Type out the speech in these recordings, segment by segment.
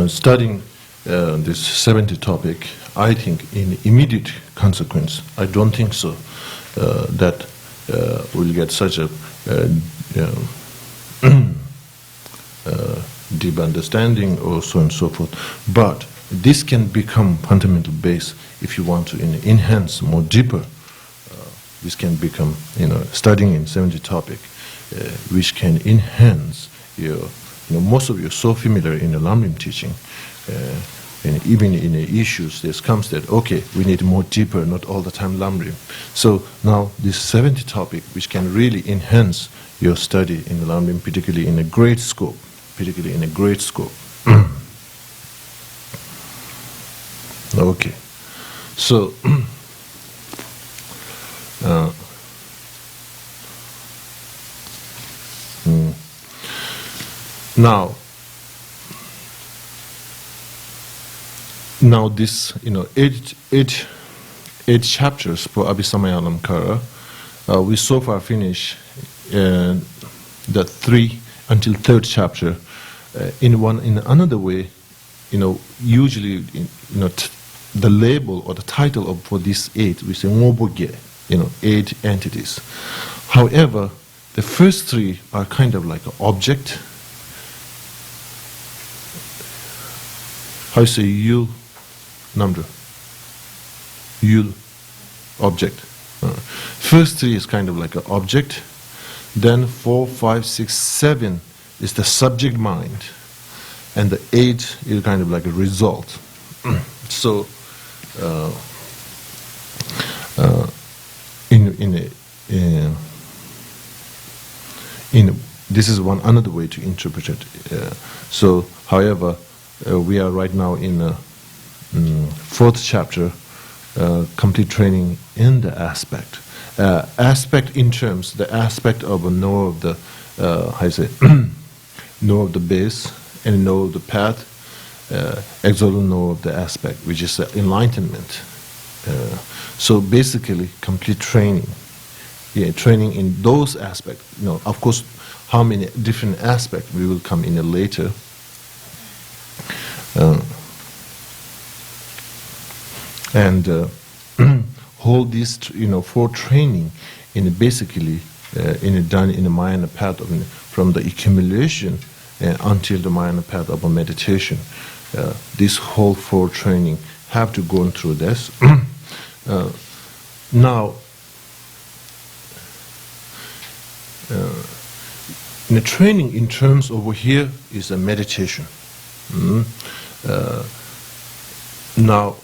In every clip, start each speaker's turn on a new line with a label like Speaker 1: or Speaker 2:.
Speaker 1: Studying this 70 topic, I think in immediate consequence, I don't think so, that we'll get such a deep understanding or so on and so forth. But this can become fundamental base if you want to enhance more deeper. This can become, studying in 70 topic, which can enhance your, most of you are so familiar in the Lamrim teaching, and even in the issues, there comes that, okay, we need more deeper, not all the time Lamrim. So now this 70 topic, which can really enhance your study in the Lamrim, particularly in a great scope, Okay, so now this, eight chapters for Abhisamaya Alamkara, we so far finish the 3 until 3rd chapter. In another way, usually, the label or the title for these 8, we say ngoboge, 8 entities. However, the first 3 are kind of like an object. How you say yul, namdra? Yul, object. First 3 is kind of like an object. Then 4, 5, 6, 7 is the subject mind. And the 8 is kind of like a result. So, this is another way to interpret it. So, however, we are right now in the 4th chapter, complete training in the aspect. Aspect in terms, the aspect of a know of the, know of the base and know of the path, exalted know of the aspect, which is enlightenment. So basically, complete training. Training in those aspects. Of course, how many different aspects we will come in later. And hold this, for training in basically done in the Mahayana path from the accumulation until the Mahayana path of a meditation. This whole 4 training have to go through this. Now, the training in terms over here is a meditation. Now,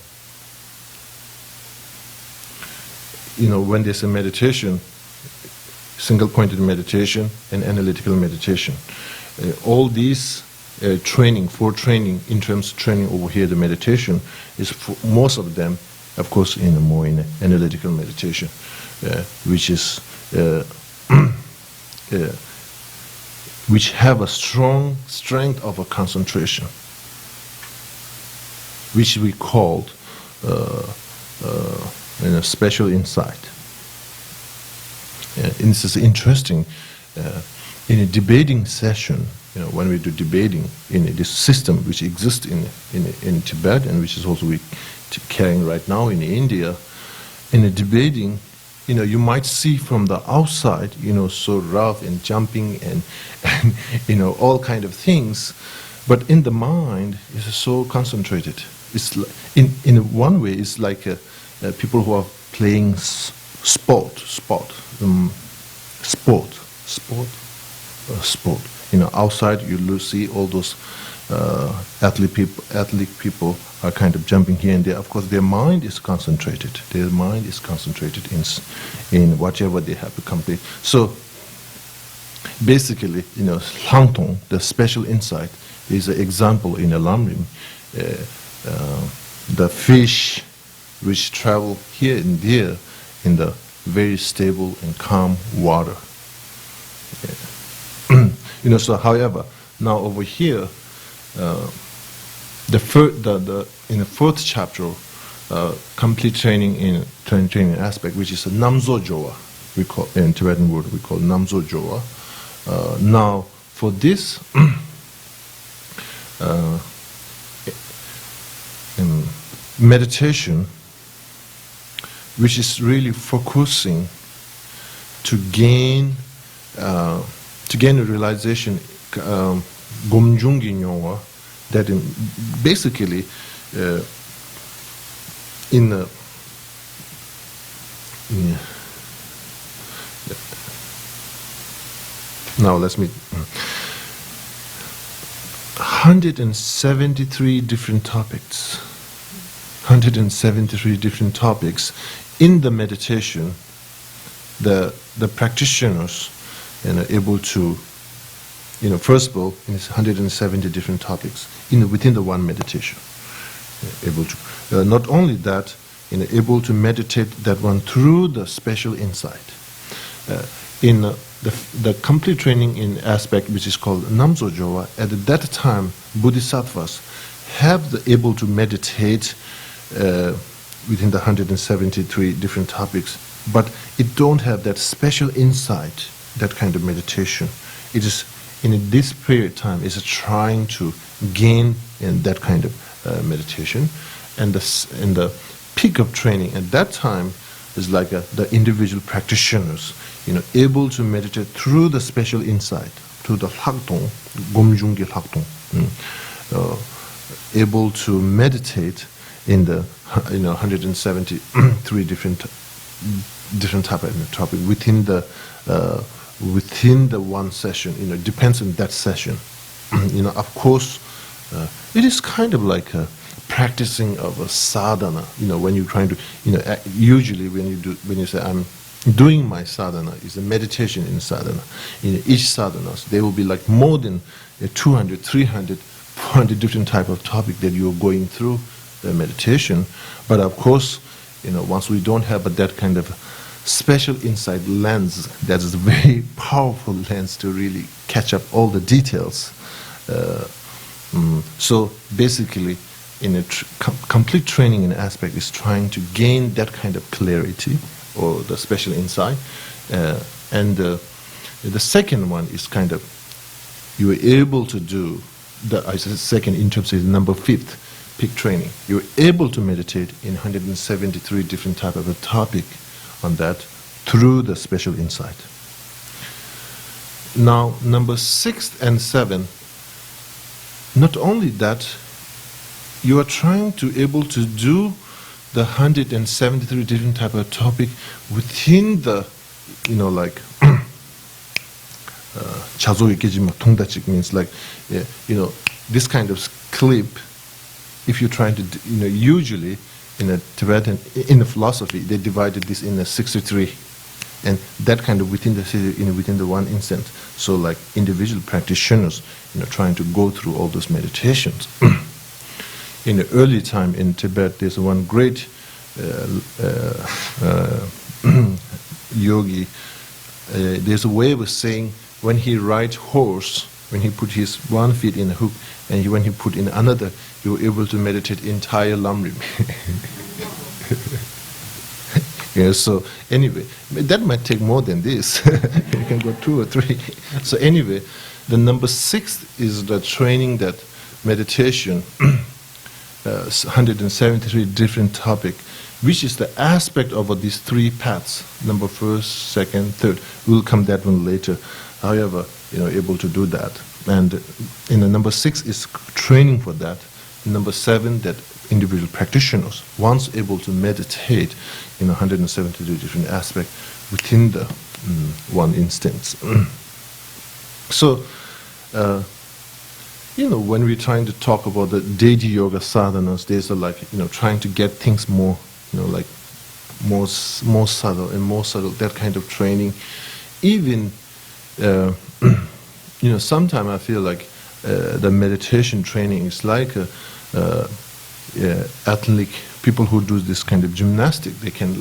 Speaker 1: when there's a meditation, single-pointed meditation and analytical meditation, all these training, 4 training, in terms of training over here, the meditation is most of them, of course, more in analytical meditation, which is which have a strong strength of a concentration, which we called a special insight. And this is interesting. In a debating session, when we do debating in this system which exists in Tibet and which is also we carrying right now in India, in a debating, you might see from the outside, so rough and jumping and all kind of things, but in the mind, it's so concentrated. It's in one way, it's like people who are playing sport. Outside you see all those athlete people are kind of jumping here and there. Of course, their mind is concentrated. Their mind is concentrated in whatever they have to complete. So basically, Langtong, the special insight, is an example in a Lamrim. The fish which travel here and there in the very stable and calm water. So however, now over here, in the 4th chapter, complete training in training aspect, which is a Namzo Jowa, we call in Tibetan word we call Namzo Jowa. Now for this, meditation which is really focusing to gain a realization, gomjungi nyowa, that basically now let's meet 173 different topics. 173 different topics in the meditation. The practitioners are able to, first of all, it's 170 different topics within the one meditation. Able to not only that, able to meditate that one through the special insight. In the complete training in aspect which is called Namso Jowa, at that time Bodhisattvas have the able to meditate within the 173 different topics, but it don't have that special insight, that kind of meditation. It is in this period of time is trying to gain in that kind of meditation, and the peak of training at that time is like the individual practitioners, able to meditate through the special insight, through the lakdong, gomjungi lakdong, able to meditate in the 173 different type of topic within the one session. Depends on that session. Of course, it is kind of like a practicing of a sadhana. When you're trying to, usually when you say I'm doing my sadhana, is a meditation in sadhana. Each sadhanas, there will be like more than 200, 300, 400 different type of topic that you're going through the meditation. But of course, once we don't have that kind of special insight lens, that is a very powerful lens to really catch up all the details. So basically, in a complete training in aspect is trying to gain that kind of clarity or the special insight. And the second one is kind of, you are able to do, second in terms of number 5th, peak training. You're able to meditate in 173 different type of a topic on that through the special insight. Now, number 6 and 7, not only that, you are trying to able to do the 173 different type of topic within the, chazo ikejima tongdachik means like, this kind of clip. If you're trying to, usually in a Tibetan, in the philosophy, they divided this in a 63, and that kind of within the one instant. So like individual practitioners, trying to go through all those meditations. In the early time in Tibet, there's one great yogi. There's a way of saying when he rides horse, when he put his one foot in a hook, and when he put in another, you were able to meditate entire Lamrim. So anyway, that might take more than this. You can go 2 or 3. So anyway, the number 6 is the training that meditation, 173 different topic, which is the aspect of these 3 paths, number 1st, 2nd, 3rd. We'll come that one later. However, able to do that. And in the number 6 is training for that. Number 7, that individual practitioners, once able to meditate in 173 different aspects within the one instance. So, when we're trying to talk about the deity yoga sadhanas, there's trying to get things more, more subtle and more subtle, that kind of training. Even, sometimes I feel like the meditation training is like athletic people who do this kind of gymnastic. They can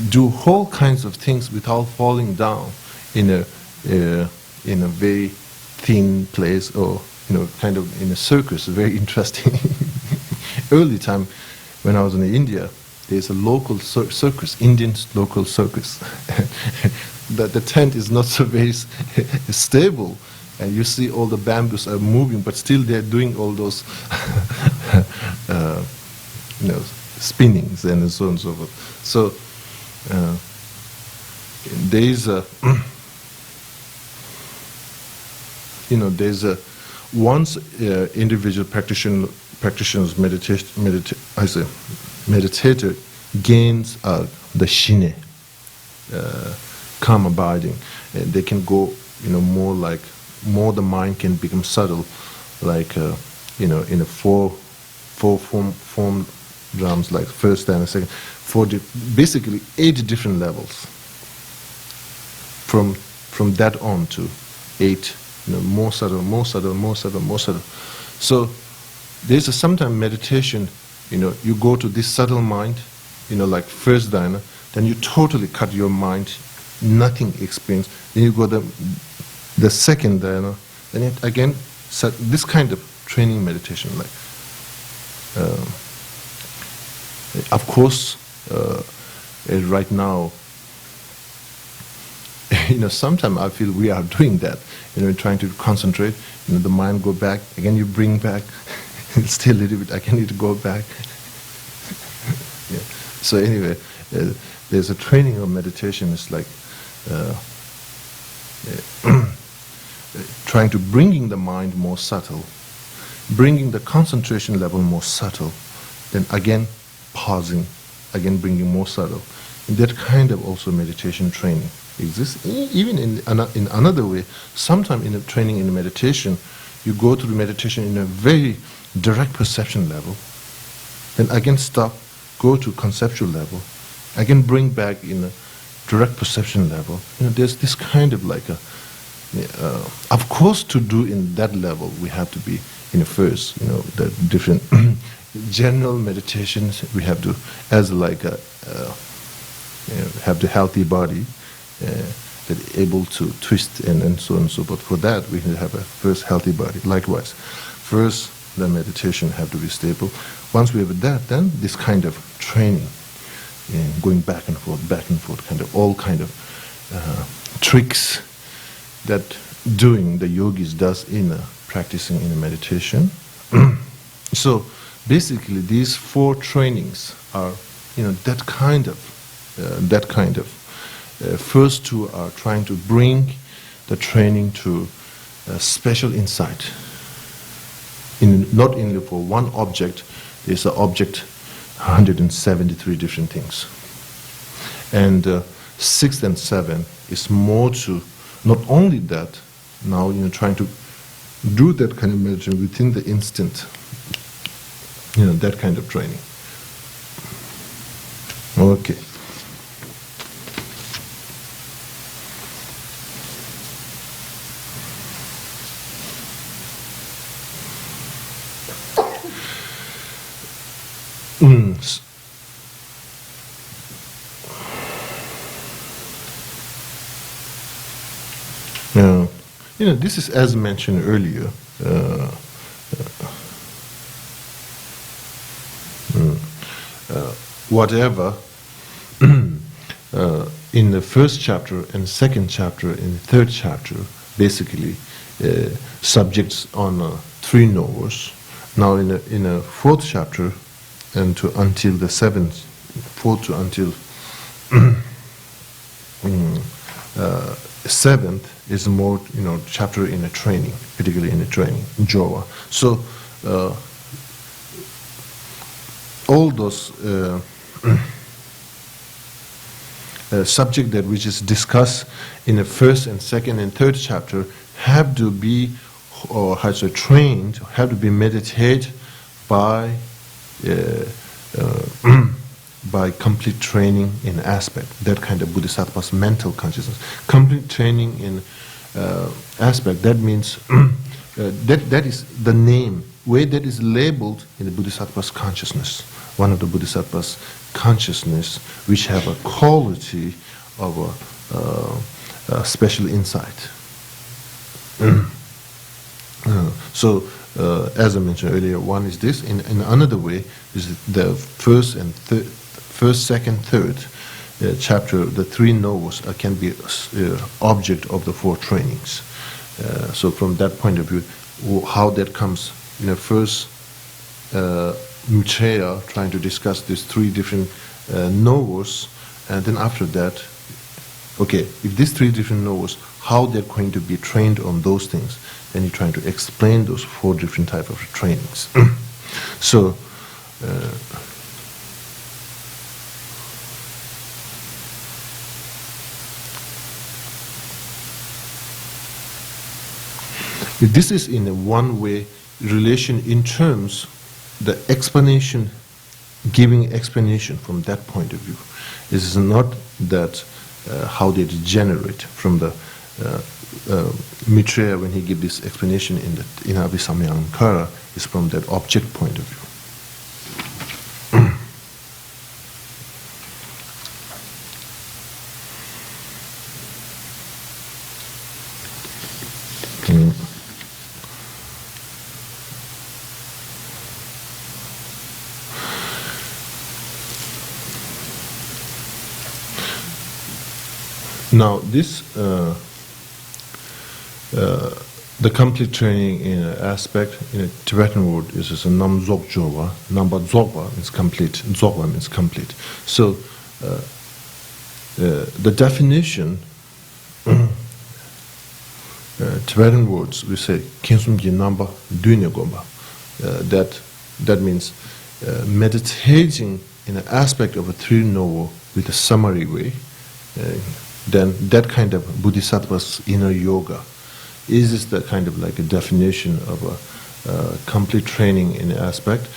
Speaker 1: do whole kinds of things without falling down in a very thin place, or kind of in a circus. Very interesting. Early time when I was in India, there's a local circus, Indian local circus. The tent is not so very stable, and you see all the bamboos are moving, but still they're doing all those spinnings and so on and so forth. So there's a there's a once individual practitioner's meditator gains the shine, calm abiding, they can go more the mind can become subtle, like in a four form drums, like first and second, basically 8 different levels. From that on to 8, more subtle, more subtle, more subtle, more subtle. So there's sometimes meditation, you go to this subtle mind, like first dhyana, then you totally cut your mind, nothing experience. Then you go the second dhyana, then it again this kind of training meditation, like of course right now. Sometimes I feel we are doing that, trying to concentrate, the mind go back, again you bring back, stay a little bit, again need to go back. Yeah. So anyway, there's a training of meditation, it's like trying to bringing the mind more subtle, bringing the concentration level more subtle, then again pausing, again bringing more subtle. And that kind of also meditation training exists. Even in another way, sometimes in a training in meditation, you go through meditation in a very direct perception level, then again stop, go to conceptual level, again bring back in a direct perception level. There's this kind of like a, of course to do in that level, we have to be first, the different general meditations, we have to, as like a, have the healthy body, that able to twist and so on and so forth. For that, we have a first healthy body. Likewise, first the meditation have to be stable. Once we have that, then this kind of training, going back and forth, kind of all kind of tricks that doing the yogis does in practicing in a meditation. So basically, these 4 trainings are, that kind of. First 2 are trying to bring the training to special insight. Not only for one object, there's an object, 173 different things. And 6 and 7 is more to, not only that, now trying to do that kind of meditation within the instant, that kind of training. Okay. This is as mentioned earlier. Whatever in the first chapter and second chapter and third chapter, basically subjects on 3 knowers. Now in a fourth chapter and until the fourth to until seventh is more chapter in a training, particularly in a training, Jowa. So all those subject that which is discussed in the first and second and third chapter have to be, or has to trained, have to be meditated by by complete training in aspect, that kind of bodhisattva's mental consciousness. Complete training in aspect, that means that is the name, way that is labeled in the bodhisattva's consciousness. One of the bodhisattva's consciousness which have a quality of a special insight. So, as I mentioned earlier, one is this. In another way, is the first, second, third chapter. The 3 knowers can be object of the 4 trainings. So, from that point of view, how that comes, first Maitreya trying to discuss these three different novas, and then after that, okay, if these three different novas, how they're going to be trained on those things, then you're trying to explain those four different type of trainings. So, this is in a one-way relation in terms, the explanation, giving explanation from that point of view. It is not that how they degenerate from the Maitreya when he gives this explanation in Abhisamyalankara is from that object point of view. Now, this the complete training in an aspect in a Tibetan word is a nam dzog jowa. Namba dzogwa means complete. Dzogwa means complete. So the definition, Tibetan words, we say kinsumji namba duine gomba. That means meditating in an aspect of a three novo with a summary way. Then that kind of bodhisattva's inner yoga is the kind of like a definition of a complete training in an aspect.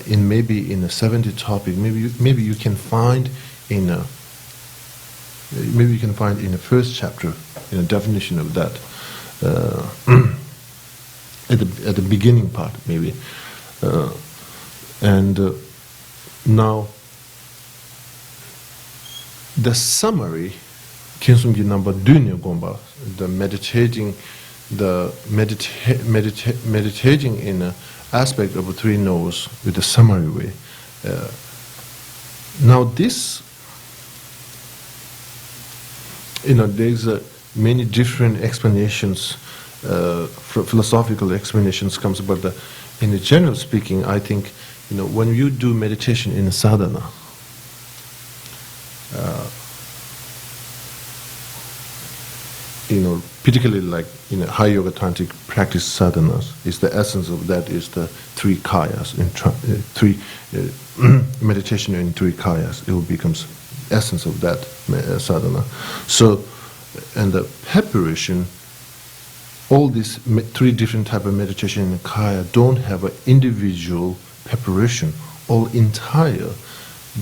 Speaker 1: In maybe in a 70 topic, maybe you can find in a first chapter in a definition of that at the beginning part maybe, and now the summary. Kinsumji number dunya gomba, the meditating in an aspect of a three no's with a summary way. Now this, there's many different explanations, philosophical explanations comes, but in the general speaking, I think, when you do meditation in a sadhana, particularly like in a high yoga tantric practice sadhanas, is the essence of that is the three kayas, meditation in three kayas. It becomes essence of that sadhana. So, and the preparation, all these three different type of meditation in kaya don't have an individual preparation, all entire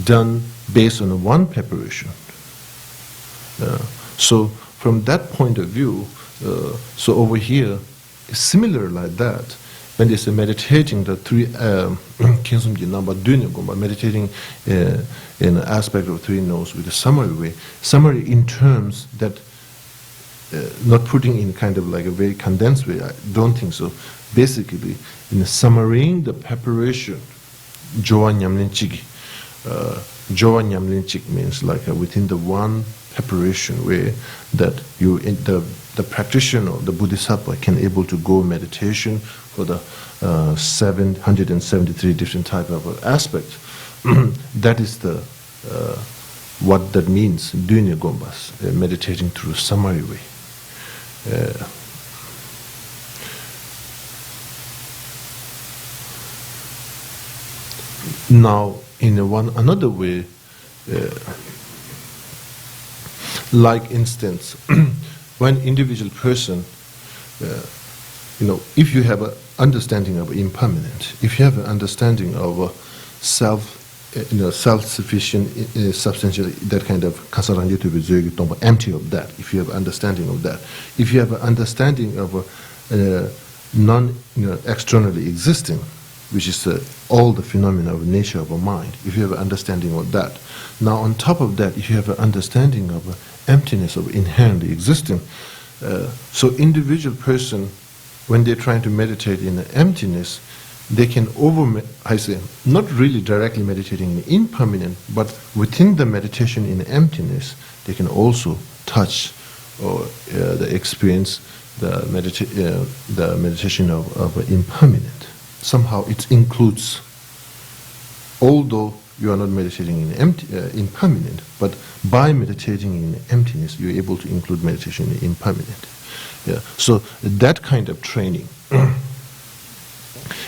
Speaker 1: done based on one preparation. So from that point of view, so over here, it's similar like that. When they say meditating the three kinsumji number dunigomba, meditating in an aspect of three no's with a summary way, summary in terms that not putting in kind of like a very condensed way. I don't think so. Basically, in summarying the preparation, jowa nyamlin chigi. Jowa nyamlin chig means like within the one preparation way that the practitioner, the bodhisattva, can able to go meditation for the 773 different type of aspects. That is the what that means. Dunya gombas, meditating through summary way. Now, in another way, like instance, when individual person, if you have an understanding of impermanent, if you have an understanding of self-sufficient, substantial, that kind of kasaranjitu empty of that, if you have understanding of that, if you have an understanding of non-externally existing, which is all the phenomena of nature of a mind, if you have an understanding of that. Now on top of that, if you have an understanding of emptiness of inherently existing, so individual person, when they're trying to meditate in the emptiness, they can not really directly meditating in impermanent, but within the meditation in emptiness, they can also touch or the experience the meditation of impermanent. Somehow it includes although you are not meditating in impermanent, but by meditating in emptiness, you're able to include meditation in impermanent. Yeah. So that kind of training,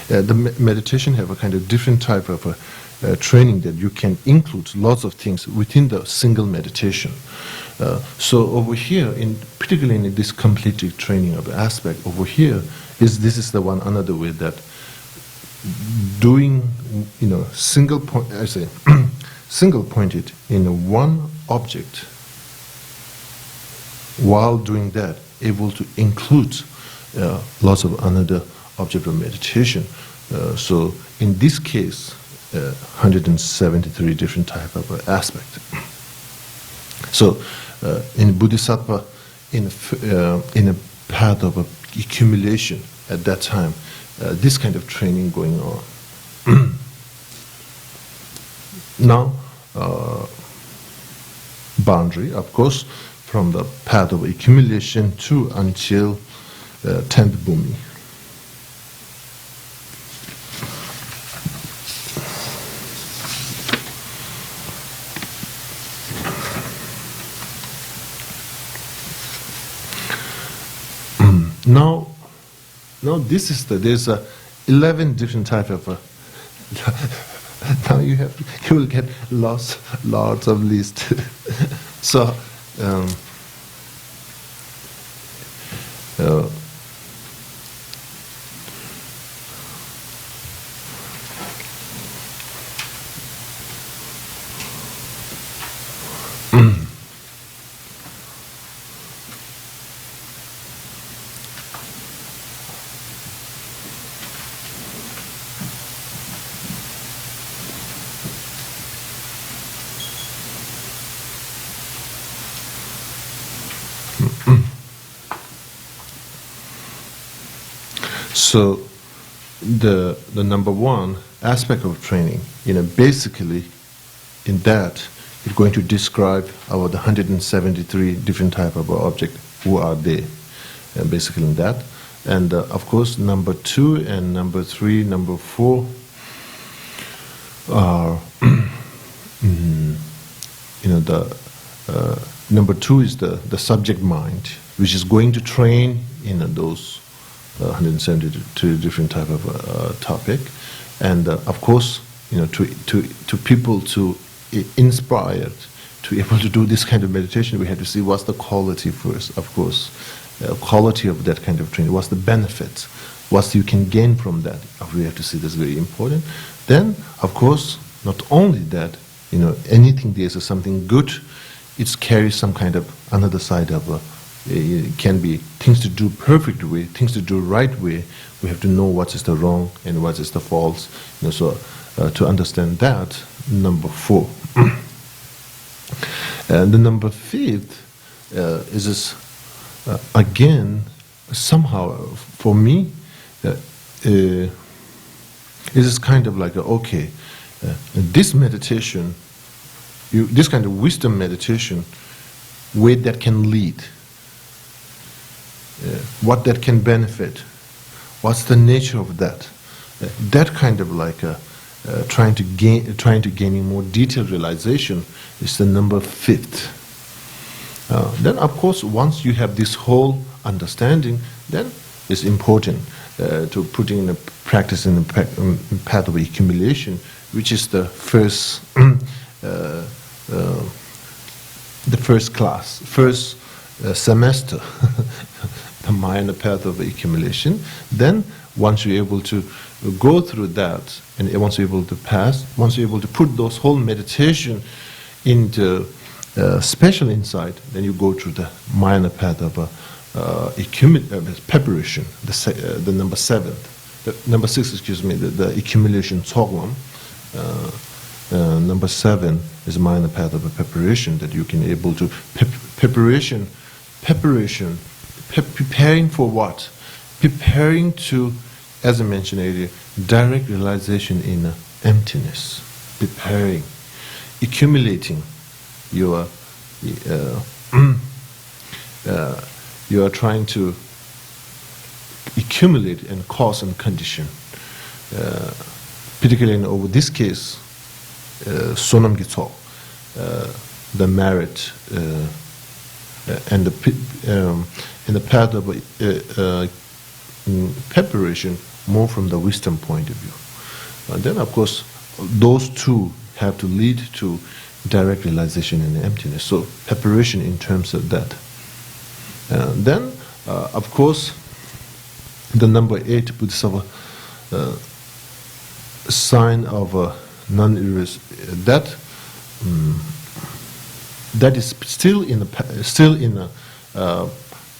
Speaker 1: the meditation have a kind of different type of training that you can include lots of things within the single meditation. So over here, particularly in this completed training of the aspect, over here this is the one another way that doing, single point, I say, single pointed in one object, while doing that, able to include lots of another object of meditation. So in this case, 173 different type of aspect. So in Bodhisattva, in a path of accumulation at that time, this kind of training going on. Now, boundary, of course, from the path of accumulation to until 10th bhumi. Now this is there's 11 different type of now you will get lots of list. So so the number one aspect of training, basically in that, it's going to describe our the 173 different type of object, who are they, basically in that. And of course, number 2 and number 3, number 4 are, number 2 is the subject mind, which is going to train in those 172 different type of topic, and of course, to people to inspired to be able to do this kind of meditation, we have to see what's the quality first. Of course, quality of that kind of training. What's the benefits? What you can gain from that? We have to see this very important. Then, of course, not only that, anything there's something good, it carries some kind of another side of it can be things to do perfect way, things to do right way. We have to know what is the wrong and what is the false. So to understand that, number 4. And the number 5th is this, again, somehow for me, it is kind of like this meditation, this kind of wisdom meditation, where that can lead. What that can benefit, what's the nature of that? That kind of trying to gain more detailed realization is the number 5th. Then, of course, once you have this whole understanding, then it's important to put in a practice in the path of accumulation, which is the first, semester. The minor path of accumulation. Then, once you're able to go through that, and once you're able to pass, once you're able to put those whole meditation into special insight, then you go through the minor path of preparation, the number 7, the number 6, excuse me, the accumulation Tsoglam. Number 7 is a minor path of preparation that you can able to preparing for what? Preparing to, as I mentioned earlier, direct realization in emptiness. Preparing, accumulating. You are trying to accumulate and cause and condition. Particularly in over this case, sonam gitso, the merit and the path of preparation more from the wisdom point of view. And then, of course, those two have to lead to direct realization in the emptiness. So preparation in terms of that. Then, of course, the number 8 Bodhisattva sign of non-erasure, that is still in a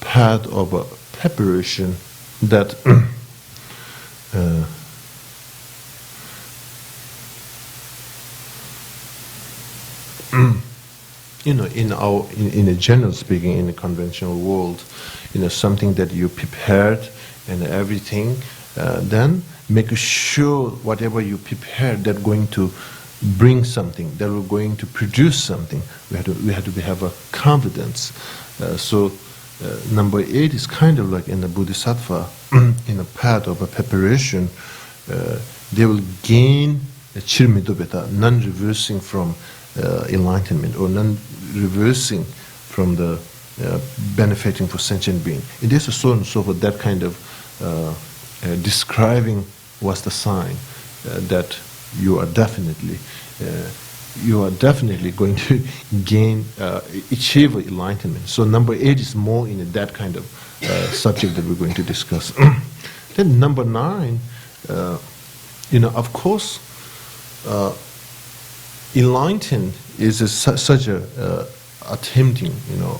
Speaker 1: path of preparation that in a general speaking, in the conventional world, something that you prepared and everything, then make sure whatever you prepared that going to bring something, that we're going to produce something. We have to have a confidence. So number 8 is kind of like in the Bodhisattva, in a path of a preparation, they will gain a chirmidobeta, non-reversing from enlightenment, or non-reversing from the benefiting for sentient being. It is so and so forth, that kind of describing what's the sign that you are definitely going to gain, achieve enlightenment. So number 8 is more in that kind of subject that we're going to discuss. Then number 9, of course, enlightened is such a attempting,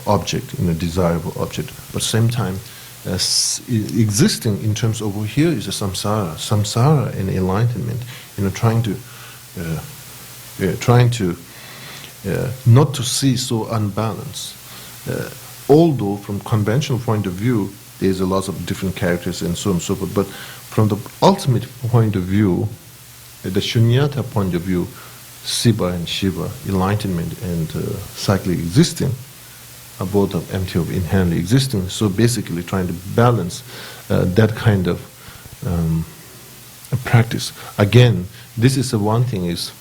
Speaker 1: object, desirable object, but at the same time, existing in terms over here is a samsara and enlightenment, trying to not to see so unbalanced. Although from conventional point of view, there's a lot of different characters and so on and so forth, but from the ultimate point of view, the shunyata point of view, Siva and Shiva, enlightenment and cyclic existing, are both of empty of inherently existing. So basically trying to balance that kind of practice. Again, this is the one thing is,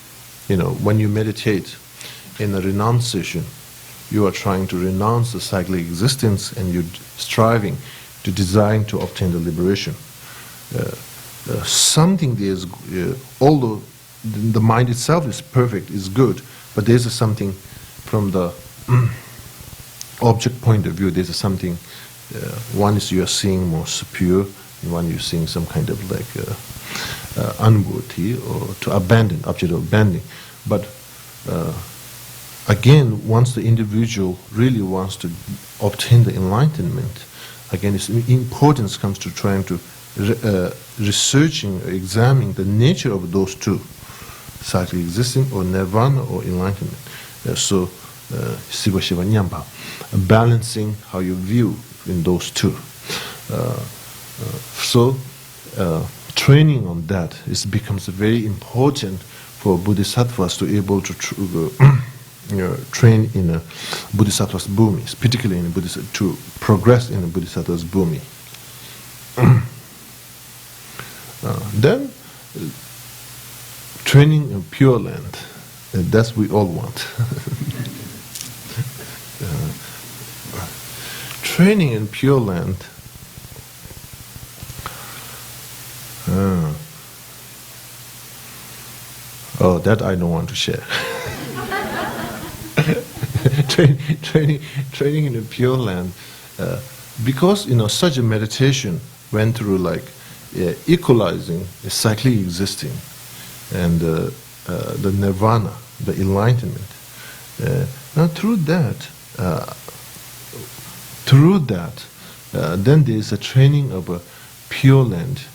Speaker 1: when you meditate in a renunciation, you are trying to renounce the cyclic existence and you're striving to design to obtain the liberation. Something there is, although the mind itself is perfect, is good, but there's something from the object point of view, there's something, one is you are seeing more superior, and one you're seeing some kind of like unworthy, or to abandon, object of abandoning. But again, once the individual really wants to obtain the enlightenment, again, its importance comes to trying to researching, examining the nature of those two, cyclic existing or nirvana or enlightenment. So, Siva Shiva Nyampa, balancing how you view in those two. So, training on that becomes very important for bodhisattvas to be able to train in a bodhisattva's bhumi, particularly in to progress in a bodhisattva's bhumi. Then, training in Pure Land, that's we all want. Training in Pure Land, that I don't want to share. Training in the Pure Land, because such a meditation went through like equalizing the cyclic existing and the nirvana, the enlightenment. Now through that, then there is a training of a Pure Land.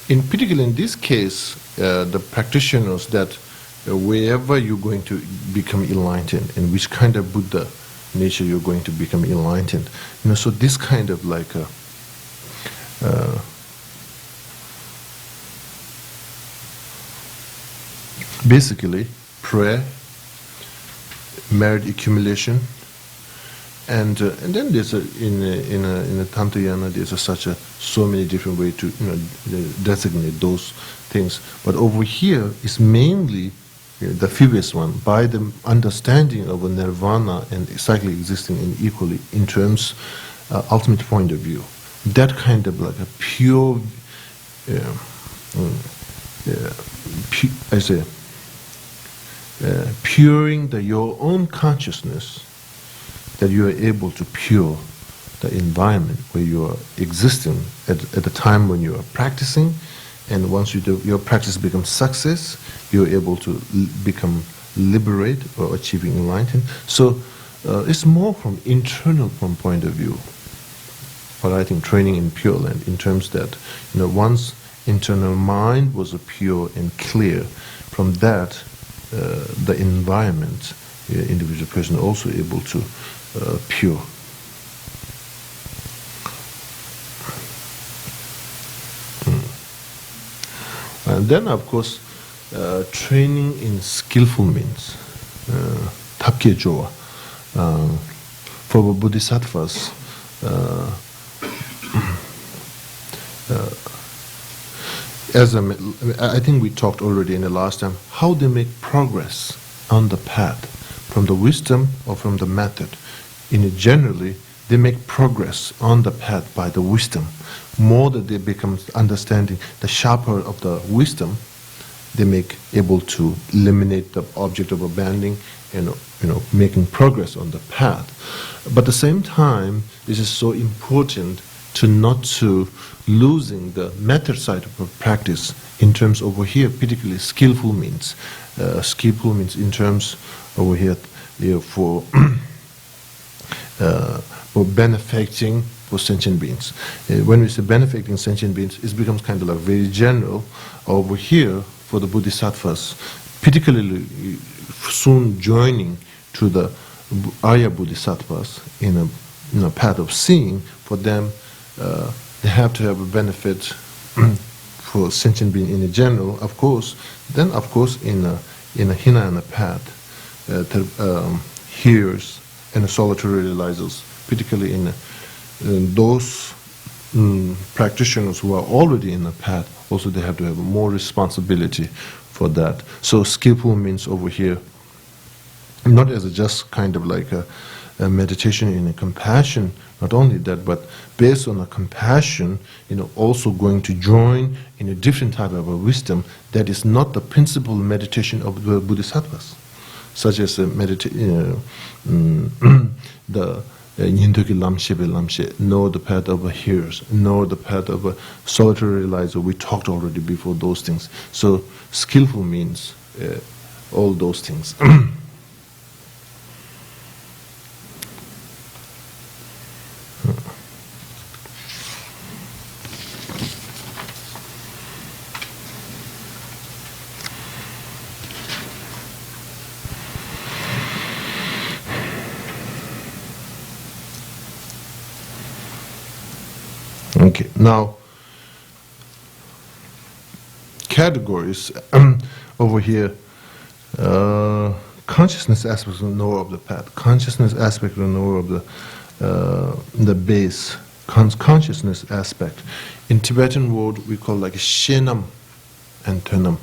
Speaker 1: In particular in this case, the practitioners that wherever you're going to become enlightened, in which kind of Buddha nature you're going to become enlightened, so this kind of like basically prayer, merit accumulation, and then there's in a Tantrayana there's so many different ways to designate those things. But over here is mainly the previous one, by the understanding of a nirvana and cyclic existing in equally in terms ultimate point of view. That kind of like a pure, puring your own consciousness, that you are able to pure the environment where you are existing at the time when you are practicing, and once your practice becomes success, you're able to become liberate or achieving enlightenment. So it's more from internal point of view. But I think training in Pure Land, in terms that once internal mind was pure and clear, from that the environment, individual person also able to pure. And then, of course, training in skillful means. Tapke Joa. For bodhisattvas, I think we talked already in the last time, how they make progress on the path, from the wisdom or from the method. Generally, they make progress on the path by the wisdom. More that they become understanding, the sharper of the wisdom, they make able to eliminate the object of abandoning and making progress on the path. But at the same time, this is so important to not to losing the method side of practice in terms over here, particularly skillful means. Skillful means in terms over here for benefiting for sentient beings. When we say benefiting sentient beings, it becomes kind of like very general. Over here, for the bodhisattvas, particularly soon joining to the Arya bodhisattvas in a path of seeing, for them, they have to have a benefit for sentient being in general, of course. Then, of course, in a Hinayana path, hearers and solitary realizers, particularly in those practitioners who are already in the path, also they have to have more responsibility for that. So skillful means over here, not as just kind of like a meditation in a compassion, not only that, but based on a compassion, also going to join in a different type of a wisdom that is not the principal meditation of the bodhisattvas, such as the Nyintoki Lamshe, know the path of a hearers, know the path of a solitary realizer. We talked already before those things. So skillful means all those things. Okay, now categories over here. Consciousness aspect of the knower of the path. Consciousness aspect of the knower of the base. Consciousness aspect. In Tibetan word we call like shenam and tenam.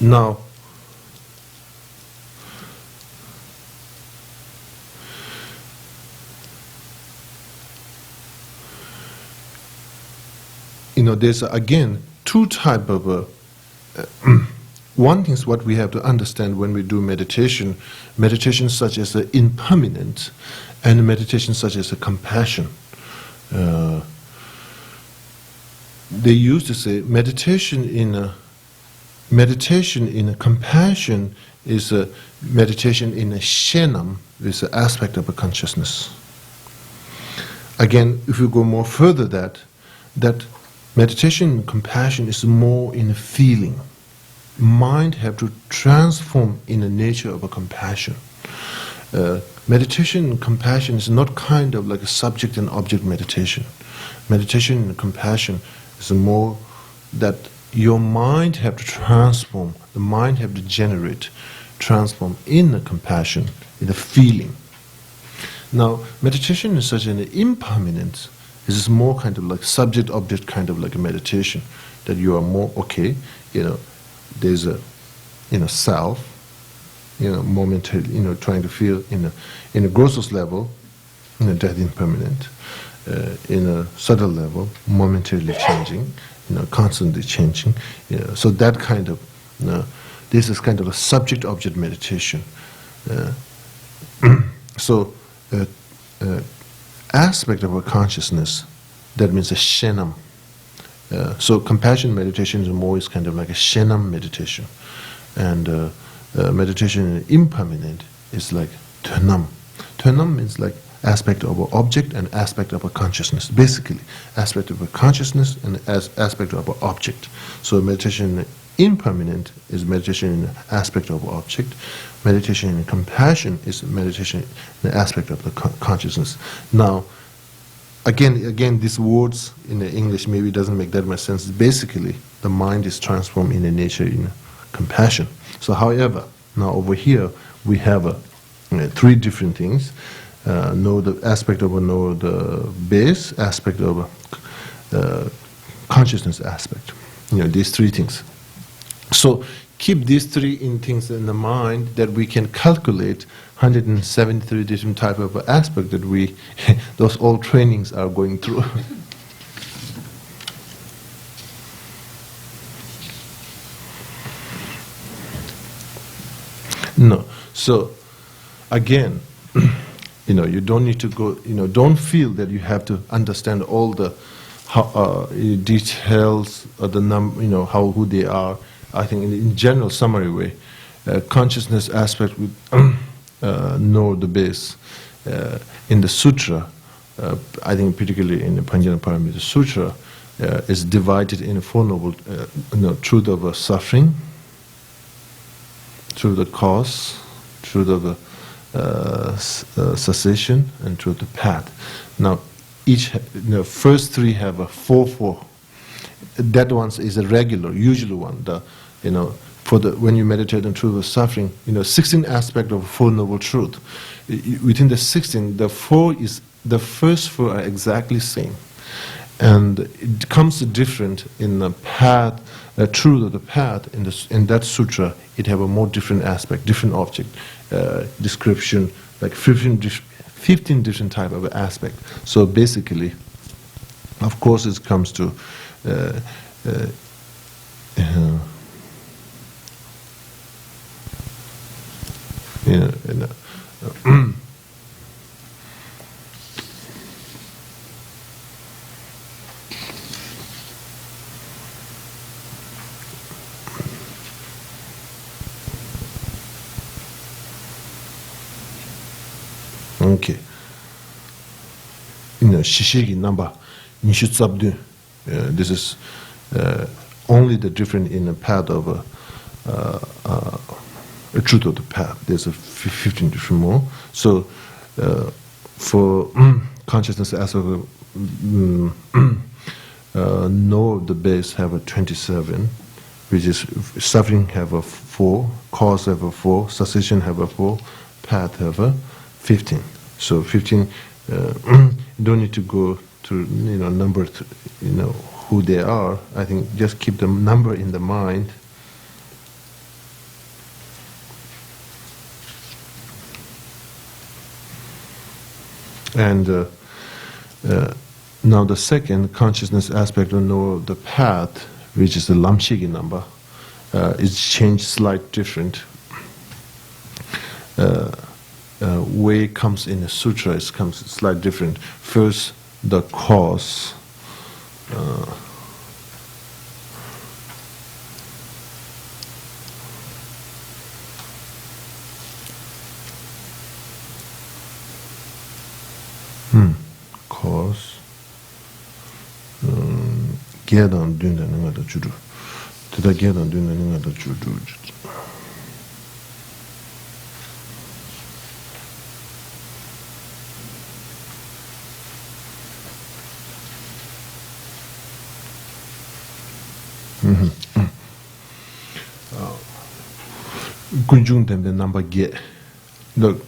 Speaker 1: Now, there's again two type of one thing is what we have to understand when we do meditation such as impermanent, and meditation such as compassion. They used to say meditation in a compassion is a meditation in a shenam, is an aspect of a consciousness. Again, if you go more further, that meditation in compassion is more in a feeling. Mind have to transform in the nature of a compassion. Meditation in compassion is not kind of like a subject and object meditation. Meditation in compassion is more that your mind have to transform, the mind have to generate, transform in a compassion, in a feeling. Now, meditation is such an impermanent, it is more kind of like subject-object kind of like a meditation, that you are more, okay, there's a, self, momentarily, trying to feel in a grossest level, that impermanent, in a subtle level, momentarily changing, constantly changing. So that kind of, this is kind of a subject-object meditation. So, aspect of our consciousness, that means a shenam. So compassion meditation is more is kind of like a shenam meditation, and meditation in impermanent is like tönam. Tönam means like aspect of an object and aspect of a consciousness. Basically, aspect of a consciousness and aspect of an object. So meditation in impermanent is meditation in the aspect of an object. Meditation in compassion is meditation in the aspect of the consciousness. Now, again, these words in the English maybe doesn't make that much sense. Basically, the mind is transformed in the nature in compassion. So, however, now over here we have three different things. Know the aspect of know the base aspect of consciousness aspect. These three things. So keep these three things in the mind that we can calculate 173 different type of aspect that we those all trainings are going through. No. So again, you don't need to go, don't feel that you have to understand all the details of the who they are. I think in general summary way, consciousness aspect would know the base. In the sutra, I think particularly in the Panjanaparamita Sutra, is divided in a Four Noble truth of suffering, truth of cause, truth of cessation, and truth of path. Now, each first three have a 4-4. That one is a regular, usual one. When you meditate on truth of suffering, 16 aspect of Four Noble Truth. Within the 16, the first four are exactly same, and it comes different in the path, truth of the path. In that sutra, it have a more different aspect, different object, description, like 15 different type of aspect. So basically, of course, it comes to okay. Shishigi number nishutsabdu. This is only the difference in the path of a truth of the path. There's a 15 different more. So for consciousness as of know the base have a 27, which is suffering have a 4, cause have a 4, cessation have a 4, path have a 15. So 15. You don't need to go to number, who they are. I think just keep the number in the mind. And now the second consciousness aspect of know the path, which is the lamshigi number, is changed slight different. Way it comes in the sutra, it comes slightly different. First, the cause. Cause. Gedan dunda nga da juru. Tada gedan dunda nga da juru. Kunjung tembe number ge. The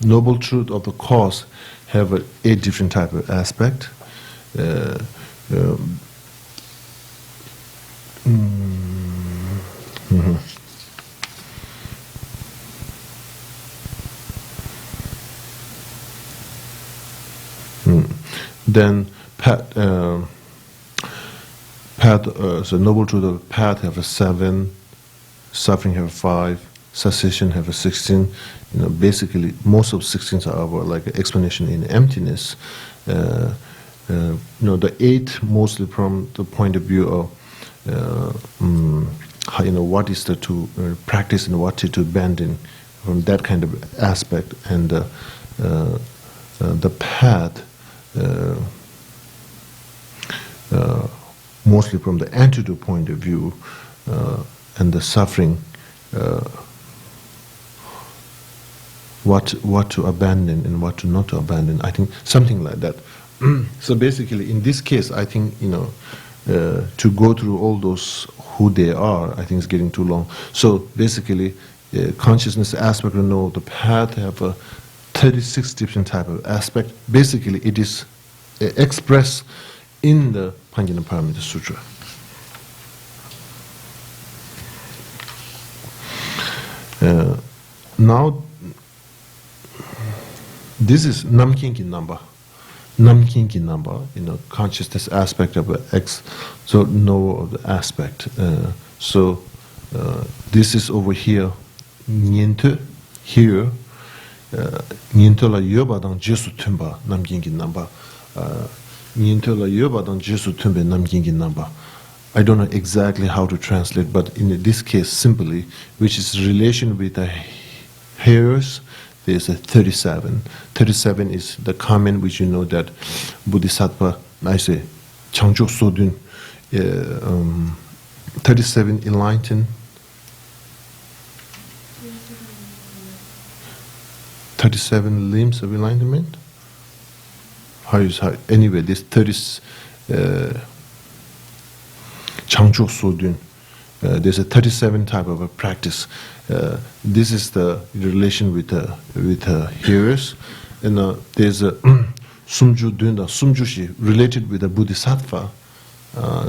Speaker 1: noble truth of the cause have a different type of aspect. Then path, so noble truth of path have a 7, suffering have a 5, cessation have a 16. Basically, most of 16s are about like an explanation in emptiness. The 8 mostly from the point of view of what is the to practice and what is to abandon, from that kind of aspect, and the path mostly from the antidote point of view, and the suffering, what to abandon and what to not to abandon. I think something like that. So basically, in this case, I think to go through all those who they are, I think it's getting too long. So basically, consciousness aspect of know the path have a 36 different type of aspect. Basically, it is expressed in the Panjanaparamita Sutra. Now, this is Namkinki number. Namkinki number, consciousness aspect of X, so know of the aspect. This is over here, Nyente, here, Nyente la yobadang Jesu tumba, Namkinki number. Nyente la yobadang Jesu tumba, Namkinki number. I don't know exactly how to translate, but in this case, simply, which is relation with the hairs, there's a 37. 37 is the comment which you know that Bodhisattva, I say, Changchok Sodun, 37 enlightened, 37 limbs of enlightenment. Anyway, this 30 Changchok Sodun. There's a 37 type of a practice. This is the relation with hearers, and there's a Sumju Dunda, Sumjushi, related with the Bodhisattva.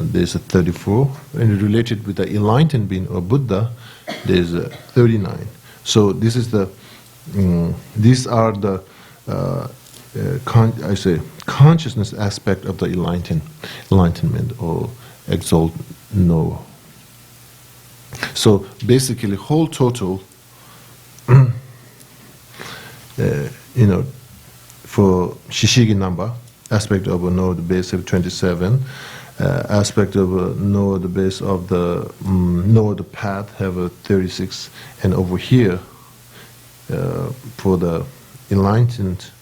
Speaker 1: There's a 34, and related with the enlightened being or Buddha, there's a 39. So this is the these are the consciousness aspect of the enlightenment or exalt know. So basically, whole total, for Shishigi number, aspect of a know the base of 27, aspect of a know the base of the know the path have a 36, and over here, for the enlightenment,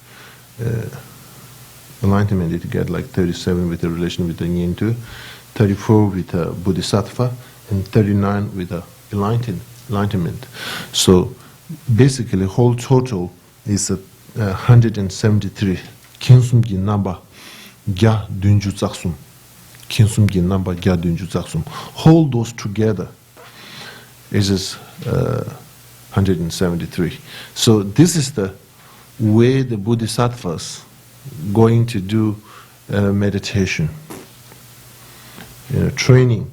Speaker 1: it get like 37 with the relation with the Nyintu, 34 with the Bodhisattva, and 39 with the enlightenment. So basically, whole total is 173. Kinsum gi namba gya dunju tsaksum. Kinsum gi namba gya dunju tsaksum. Hold those together is 173. So this is the way the Bodhisattvas going to do meditation. Training,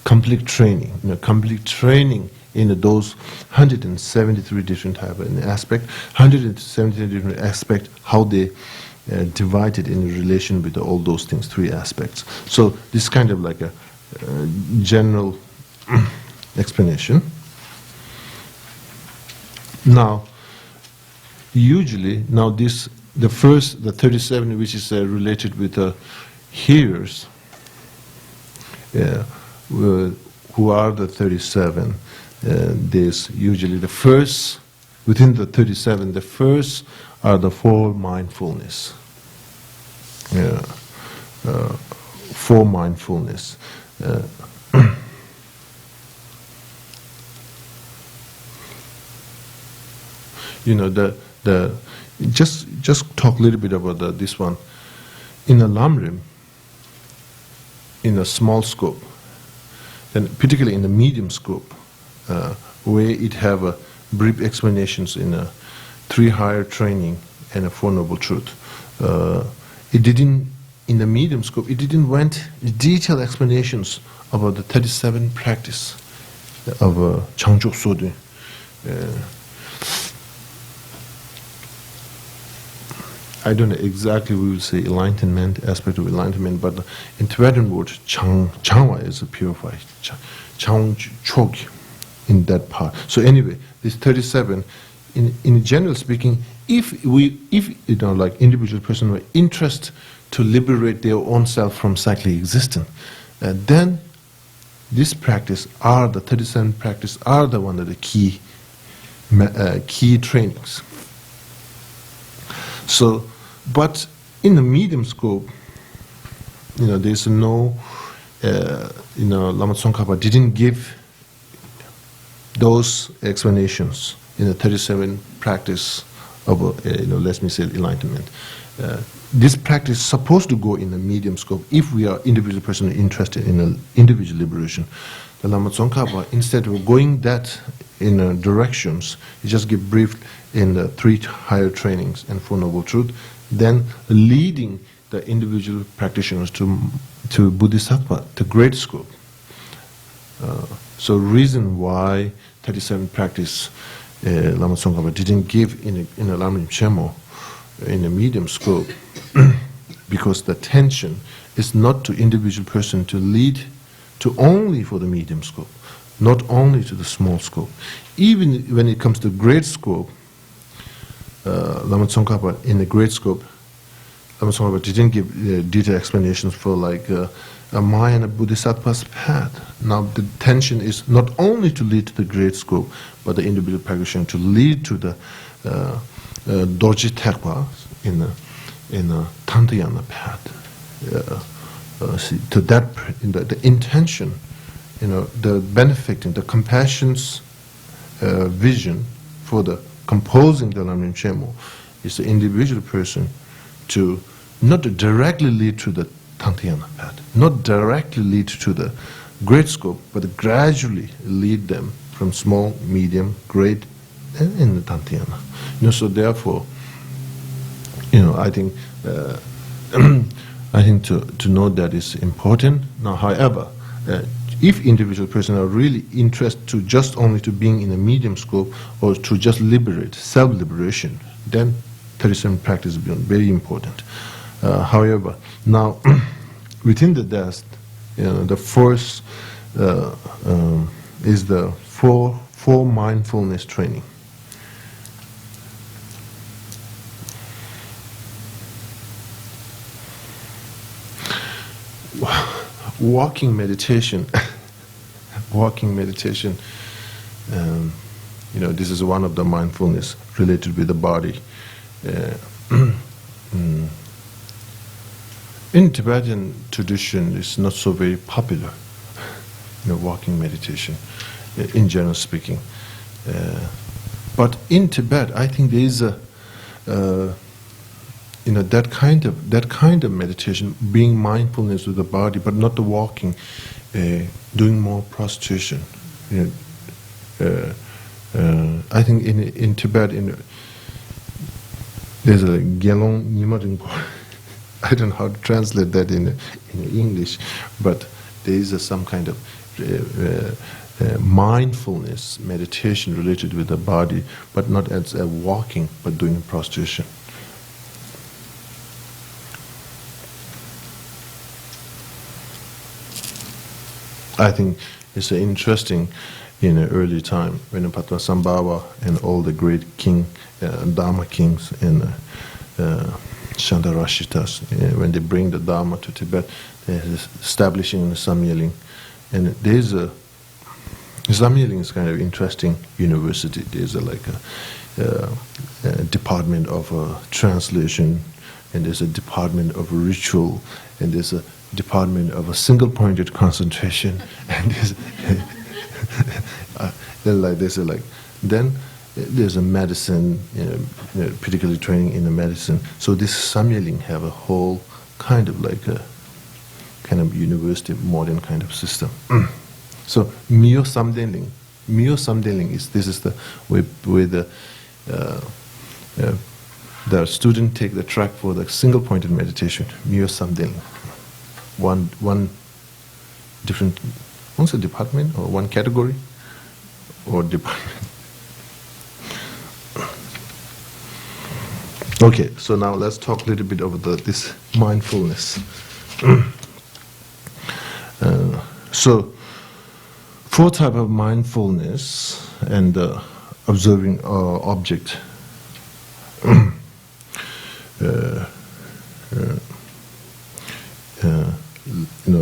Speaker 1: complete training in those 173 different type of aspect, 173 different aspect, how they divided in relation with all those things, 3 aspects. So this is kind of like a general explanation. Now, usually, the 37, which is related with the hearers, who are the 37, there's usually the first, within the 37, the first are the 4 mindfulness. 4 mindfulness. Just talk a little bit about this one. In a Lamrim, in a small scope, and particularly in the medium scope, where it have a brief explanations in a 3 higher training and a 4 noble truth. It didn't, in the medium scope, it didn't went detailed explanations about the 37 practice of Changchok Sodun. I don't know exactly we will say enlightenment, aspect of enlightenment, but in Tibetan word, Changwa is a purified, Changchok in that part. So anyway, this 37, in general speaking, if like individual person were interested to liberate their own self from cyclic existence, then this practice are the 37 practice are the one of the key trainings. So, but in the medium scope, there's no, Lama Tsongkhapa didn't give those explanations in the 37 practice of, let me say, enlightenment. This practice is supposed to go in the medium scope if we are individual person interested in individual liberation. The Lama Tsongkhapa, instead of going that in directions, he just give brief in the 3 higher trainings and 4 noble truth, then leading the individual practitioners to Bodhisattva, the great scope. So reason why 37 practice Lama Tsongkhapa didn't give in a Lamrim Chemo in a medium scope, because the tension is not to individual person to lead to only for the medium scope, not only to the small scope. Even when it comes to great scope, Lama Tsongkhapa in the great scope, Lama Tsongkhapa didn't give detailed explanations for like a Maya and a Bodhisattva's path. Now the tension is not only to lead to the great scope, but the individual practitioner to lead to the Dorji Tekpa in a Tantayana path. To that, the intention, the benefiting, the compassion's vision for the composing the Lamrim Chemo is the individual person to not directly lead to the Tantayana path, not directly lead to the great scope, but gradually lead them from small, medium, great, and in the Tantayana. So therefore, I think I think to know that is important. Now, however, if individual person are really interested to just only to being in a medium scope or to just liberate, self-liberation, then 37 practice is very important. However, now within the dust, the first is the four mindfulness training. Walking meditation, this is one of the mindfulness related with the body. In Tibetan tradition, it's not so very popular, walking meditation, in general speaking. But in Tibet, I think there is a that kind of meditation, being mindfulness with the body, but not the walking, doing more prostration. I think in Tibet, there's a Gelong Nyima Rinpoche. I don't know how to translate that in English, but there is some kind of mindfulness meditation related with the body, but not as a walking, but doing prostration. I think it's interesting in an early time when Patmasambhava and all the great Dharma kings and Shandarashitas, when they bring the Dharma to Tibet, they're establishing the Samyeling. And there's Samyeling is kind of interesting university. There's a department of translation, and there's a department of ritual, and there's a department of a single-pointed concentration, and then there's a medicine, particularly training in the medicine. So this Samyeling have a whole kind of kind of university, modern kind of system. So Myo Samdeling is, this is the way the student take the track for the single pointed meditation, Myo Samdeling. One different, also department or one category or department. Okay, so now let's talk a little bit about this mindfulness. So, 4 types of mindfulness and observing object.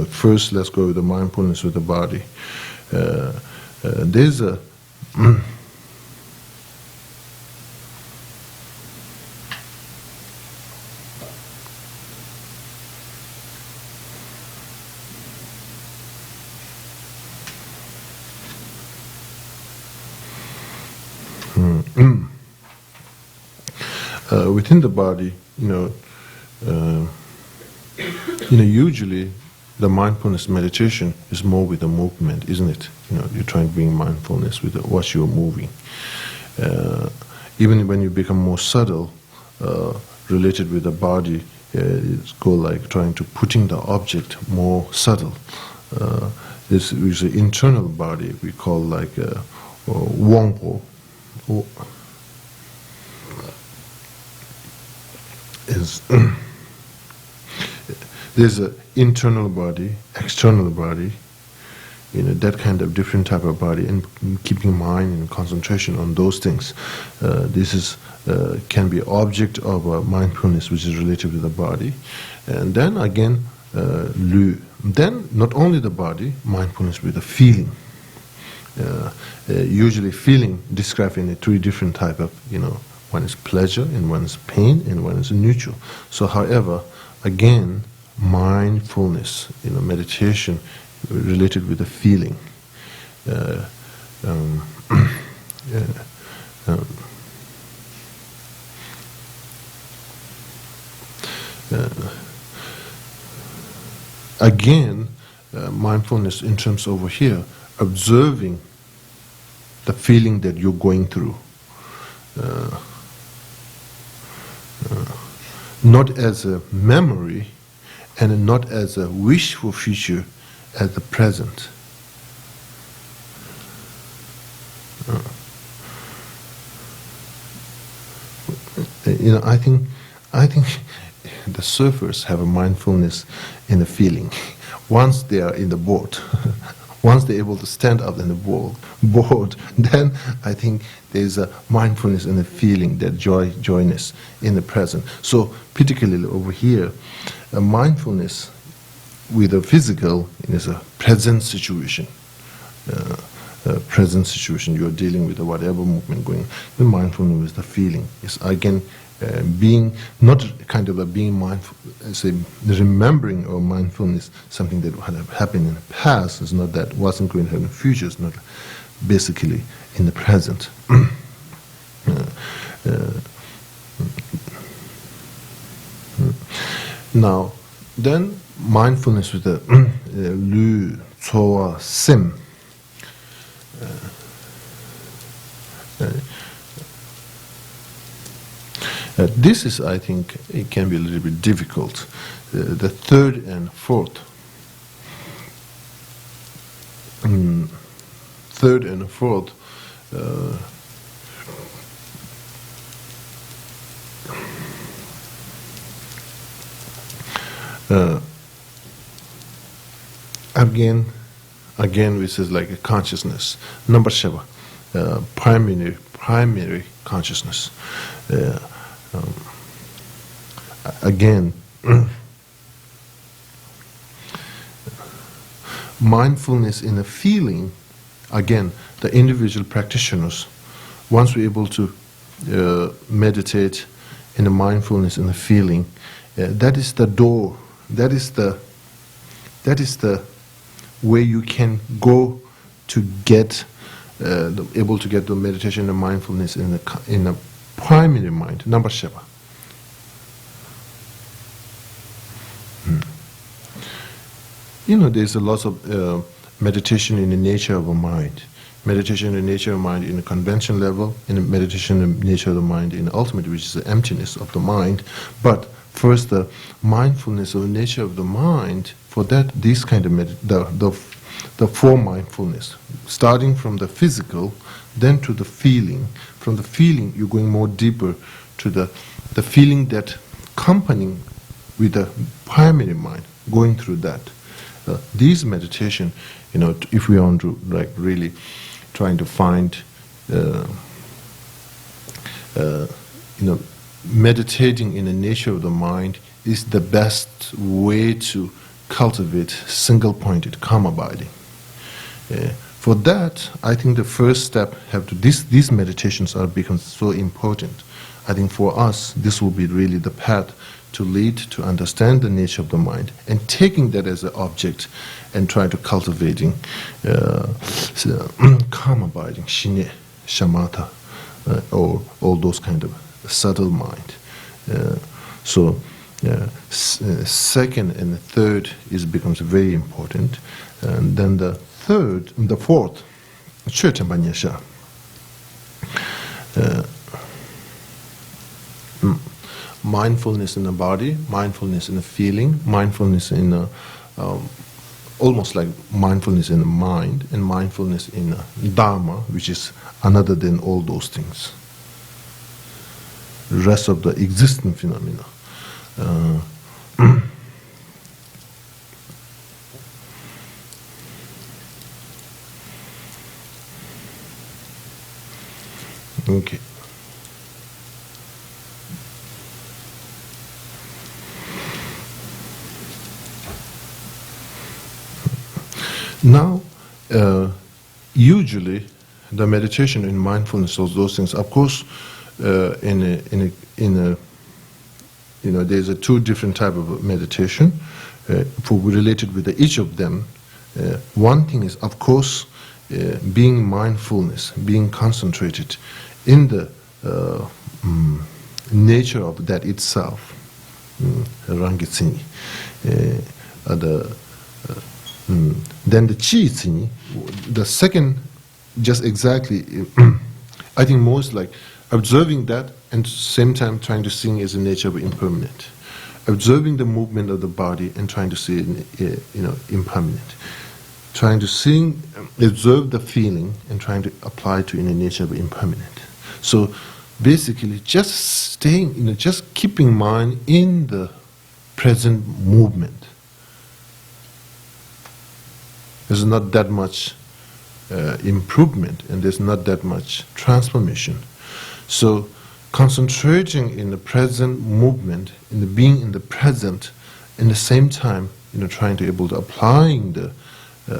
Speaker 1: First let's go with the mindfulness with the body. There's a within the body, usually the mindfulness meditation is more with the movement, isn't it? You're trying to bring mindfulness with what you're moving. Even when you become more subtle, related with the body, it's go like trying to putting the object more subtle. This is the internal body we call like wongpo. There's an internal body, external body, that kind of different type of body, and keeping mind and concentration on those things. This is can be object of mindfulness, which is related to the body. And then again, lu. Then not only the body, mindfulness with the feeling. Usually feeling described in 3 different type of, one is pleasure, and one is pain, and one is neutral. So however, again, mindfulness, meditation related with the feeling. Again, mindfulness in terms over here, observing the feeling that you're going through. Not as a memory and not as a wish for future, as the present. I think the surfers have a mindfulness in the feeling. Once they are in the boat, once they're able to stand up in the board, then I think there's a mindfulness in the feeling, that joyness in the present. So particularly over here, a mindfulness with the physical is a present situation. Present situation, you're dealing with whatever movement going. The mindfulness with the feeling is again being not kind of a being mindful, say remembering or mindfulness, something that had happened in the past is not that wasn't going to happen in the future. It's not basically in the present. Now, then mindfulness with the lu, tsoa, sim. This is, I think, it can be a little bit difficult. The 3rd and 4th. 3rd and 4th. Again, which is like a consciousness. Number 7, primary consciousness. Again, mindfulness in a feeling. Again, the individual practitioners, once we're able to meditate in the mindfulness in the feeling, that is the door. That is the way you can go to get able to get the meditation and mindfulness in the primary mind. Number 7. there's a lot of meditation in the nature of a mind. Meditation in the nature of mind in a convention level, in the meditation in the nature of the mind in the ultimate, which is the emptiness of the mind. But first, the mindfulness of the nature of the mind, for that, this kind of the four mindfulness, starting from the physical, then to the feeling. From the feeling, you're going more deeper to the feeling that accompanying with the primary mind, going through that. These meditation, if we want to really trying to find, meditating in the nature of the mind is the best way to cultivate single-pointed calm abiding. For that, I think the first step these meditations are become so important. I think for us, this will be really the path to lead to understand the nature of the mind and taking that as an object and try to cultivating calm abiding, shine, shamatha, or all those kind of subtle mind. Second and the third becomes very important, and then the fourth, mindfulness in the body, mindfulness in the feeling, mindfulness in the, almost like mindfulness in the mind, and mindfulness in Dharma, which is another than all those things. The rest of the existing phenomena. Okay. Now, usually, the meditation and mindfulness of those things, of course, there's a two different type of meditation related with each of them. One thing is, of course, being mindfulness, being concentrated in the nature of that itself. Rangitsini. Then the chi tsini, the second, just exactly, I think most like observing that and at the same time trying to see as a nature of impermanent. Observing the movement of the body and trying to see it, impermanent. Trying to see, observe the feeling and trying to apply to in the nature of impermanent. So basically just staying, just keeping mind in the present movement. There's not that much improvement and there's not that much transformation. So concentrating in the present movement, in the being in the present, in the same time, trying to able to applying the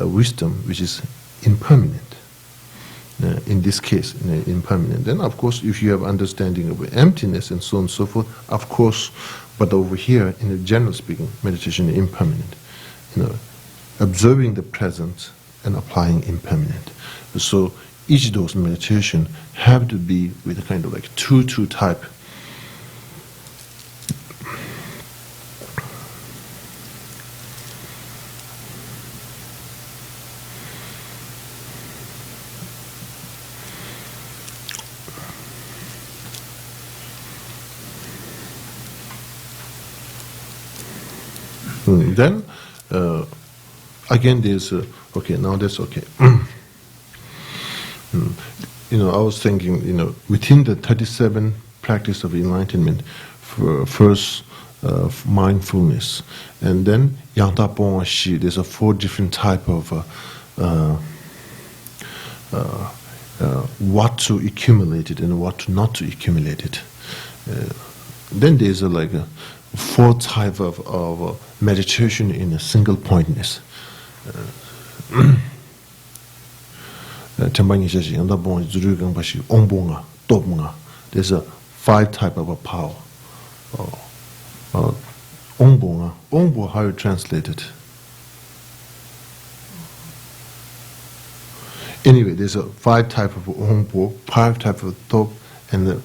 Speaker 1: wisdom, which is impermanent. In this case, impermanent. Then, of course, if you have understanding of emptiness and so on and so forth, of course, but over here, in the general speaking, meditation is impermanent. Observing the present and applying impermanent. So each of those meditation have to be with a kind of like two type. Then again, there's okay. Now that's okay. I was thinking, within the 37 practice of enlightenment, first mindfulness, and then Yangta Pongwa Shi. There's a 4 different type of what to accumulate it and what not to accumulate it. Then there's like a 4 type of meditation in a single pointness. There's a 5 type of a power. Ongbo, how you translate it? Anyway, there's a 5 type of ongbo, 5 type of top, and the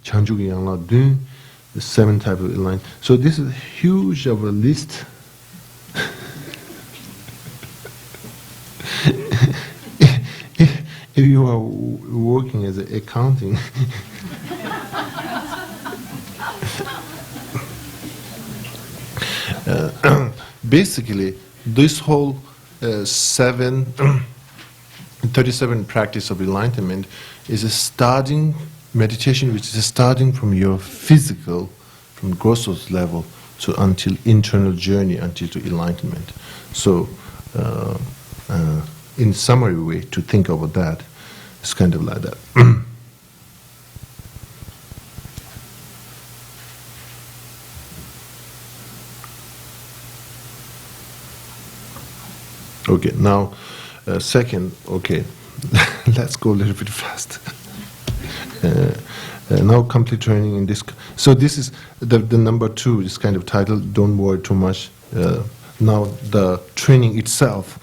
Speaker 1: Chanjugi Yangla Dun, the 7 type of line. So this is huge of a list. if you are working as an accounting, basically, this whole 37 practice of enlightenment is a starting meditation, which is starting from your physical, from gross level, to until internal journey, until to enlightenment. So, in summary way to think about that, it's kind of like that. Okay, now, second, okay, let's go a little bit fast. Now complete training in this. So this is the number 2, is kind of titled, don't worry too much. Now the training itself,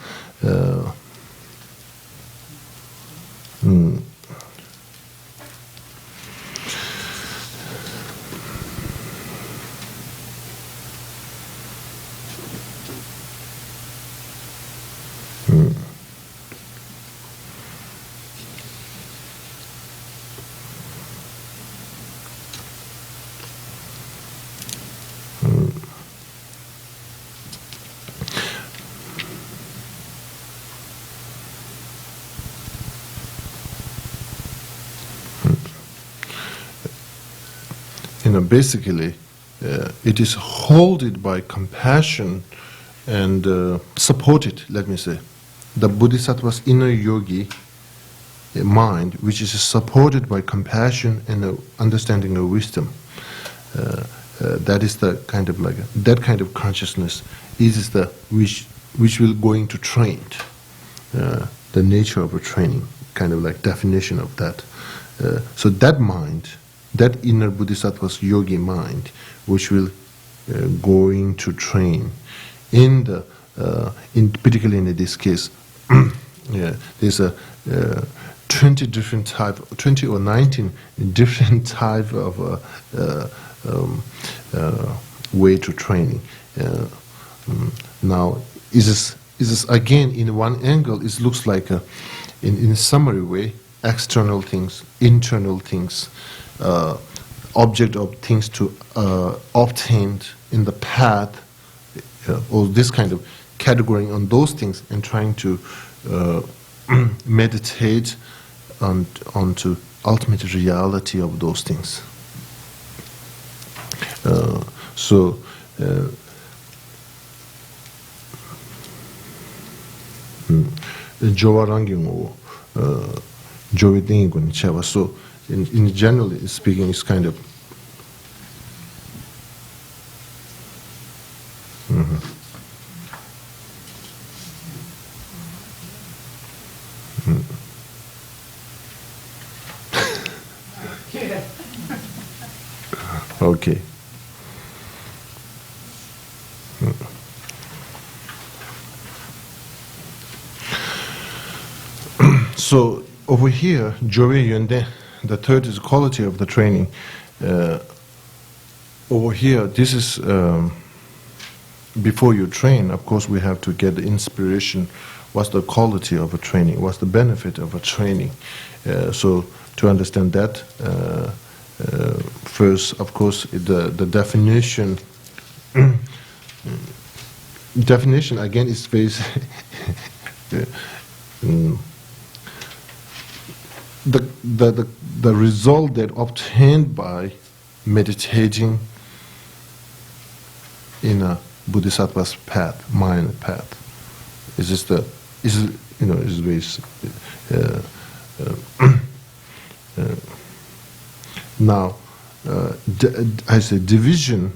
Speaker 1: basically, it is held by compassion and supported, let me say. The Bodhisattva's inner yogi mind, which is supported by compassion and understanding of wisdom. That is the kind of like, that kind of consciousness is the which will going to train. The nature of a training, kind of like definition of that. So that mind, that inner Bodhisattva's yogi mind, which will going to train in the, particularly in this case, yeah, there's a 20 different type, 20 or 19 different type of way to training. Now, is this again in one angle? It looks like in a summary way, external things, internal things. Object of things to obtain in the path, or this kind of category on those things, and trying to meditate onto ultimate reality of those things. So so in generally speaking, it's kind of okay. So over here, Joe Yonde, the third is quality of the training. Over here, this is before you train. Of course, we have to get the inspiration. What's the quality of a training? What's the benefit of a training? So to understand that, first, of course, the definition. Definition again is very. The result that obtained by meditating in a Bodhisattva's path, mind path, is very now I say division.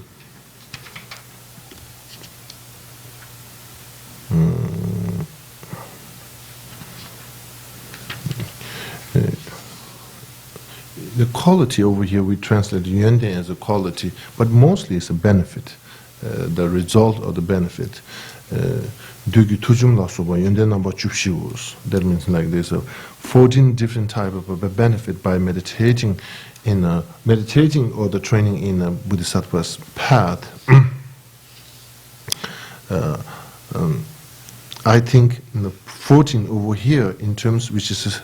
Speaker 1: The quality over here, we translate Yonde as a quality, but mostly it's a benefit, the result of the benefit. That means like there's 14 different type of a benefit by meditating meditating or the training in a Bodhisattva's path. I think in the 14 over here, in terms which is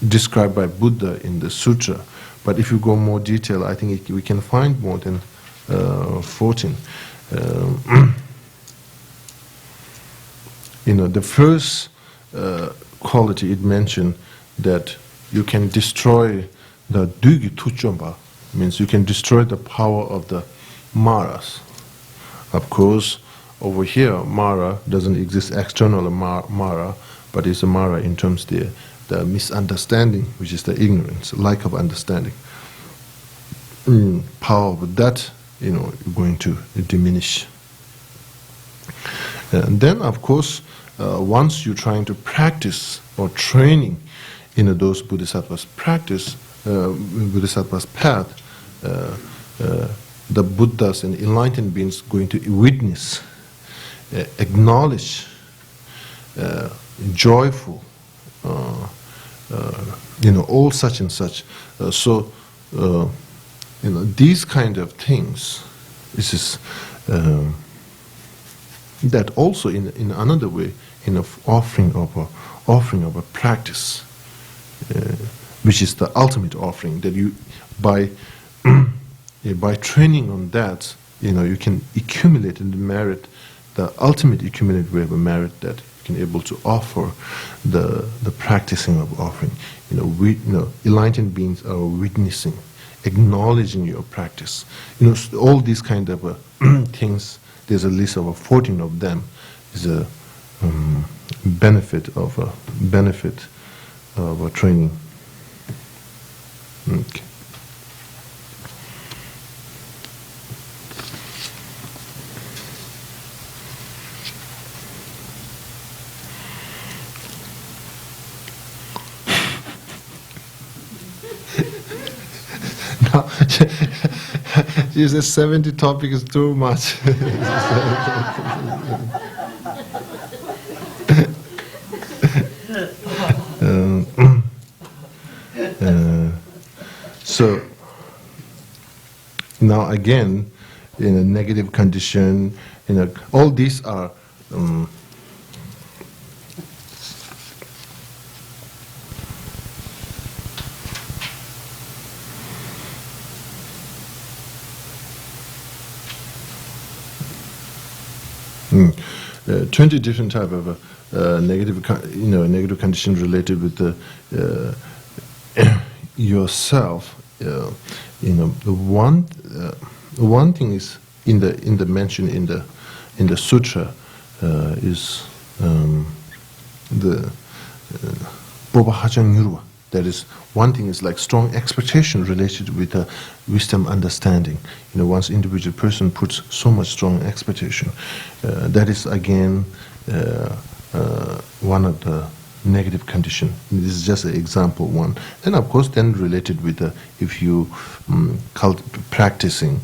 Speaker 1: described by Buddha in the sutra. But if you go more detail, I think we can find more than 14. The first quality it mentioned that you can destroy the dugi tuchomba, means you can destroy the power of the maras. Of course, over here, Mara doesn't exist external Mara, but it's a Mara in terms of the misunderstanding, which is the ignorance, lack of understanding. Power of that, going to diminish. And then, of course, once you're trying to practice or training in those bodhisattvas practice, bodhisattva's path, the Buddhas and enlightened beings going to witness, acknowledge, joyful, all such and such. These kind of things, this is that also in another way, in an offering of a practice, which is the ultimate offering that you by training on that, you can accumulate in the merit, the ultimate accumulated way of a merit that you can able to offer the practicing of offering. Enlightened beings are witnessing, acknowledging your practice. All these kind of things. There's a list of 14 of them. Is a benefit of a training. Okay. Now, she says 70 topic is too much. So now again, in a negative condition, all these are Mm. 20 different type of negative conditions related with the yourself. The one thing is in the mention in the sutra is the Bobahajang Nyurwa. That is, one thing is like strong expectation related with wisdom understanding. Once individual person puts so much strong expectation, that is again one of the negative condition. This is just an example one. And of course, then related with if you practicing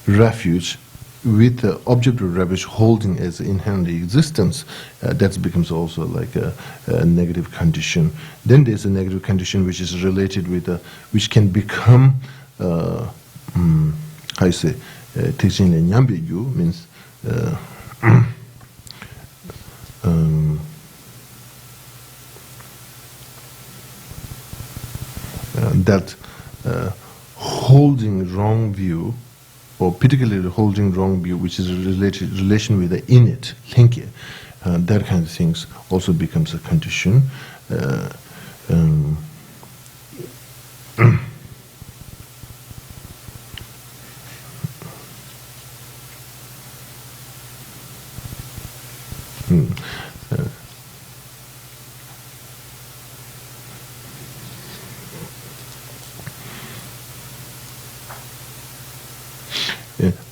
Speaker 1: refuge with the object of refuge holding as inherent existence, that becomes also like a negative condition. Then there's a negative condition which is related with which can become how you say teaching in Nyambyu means that holding wrong view, or particularly holding wrong view, which is a relation with the innate, linkye, that kind of things also becomes a condition.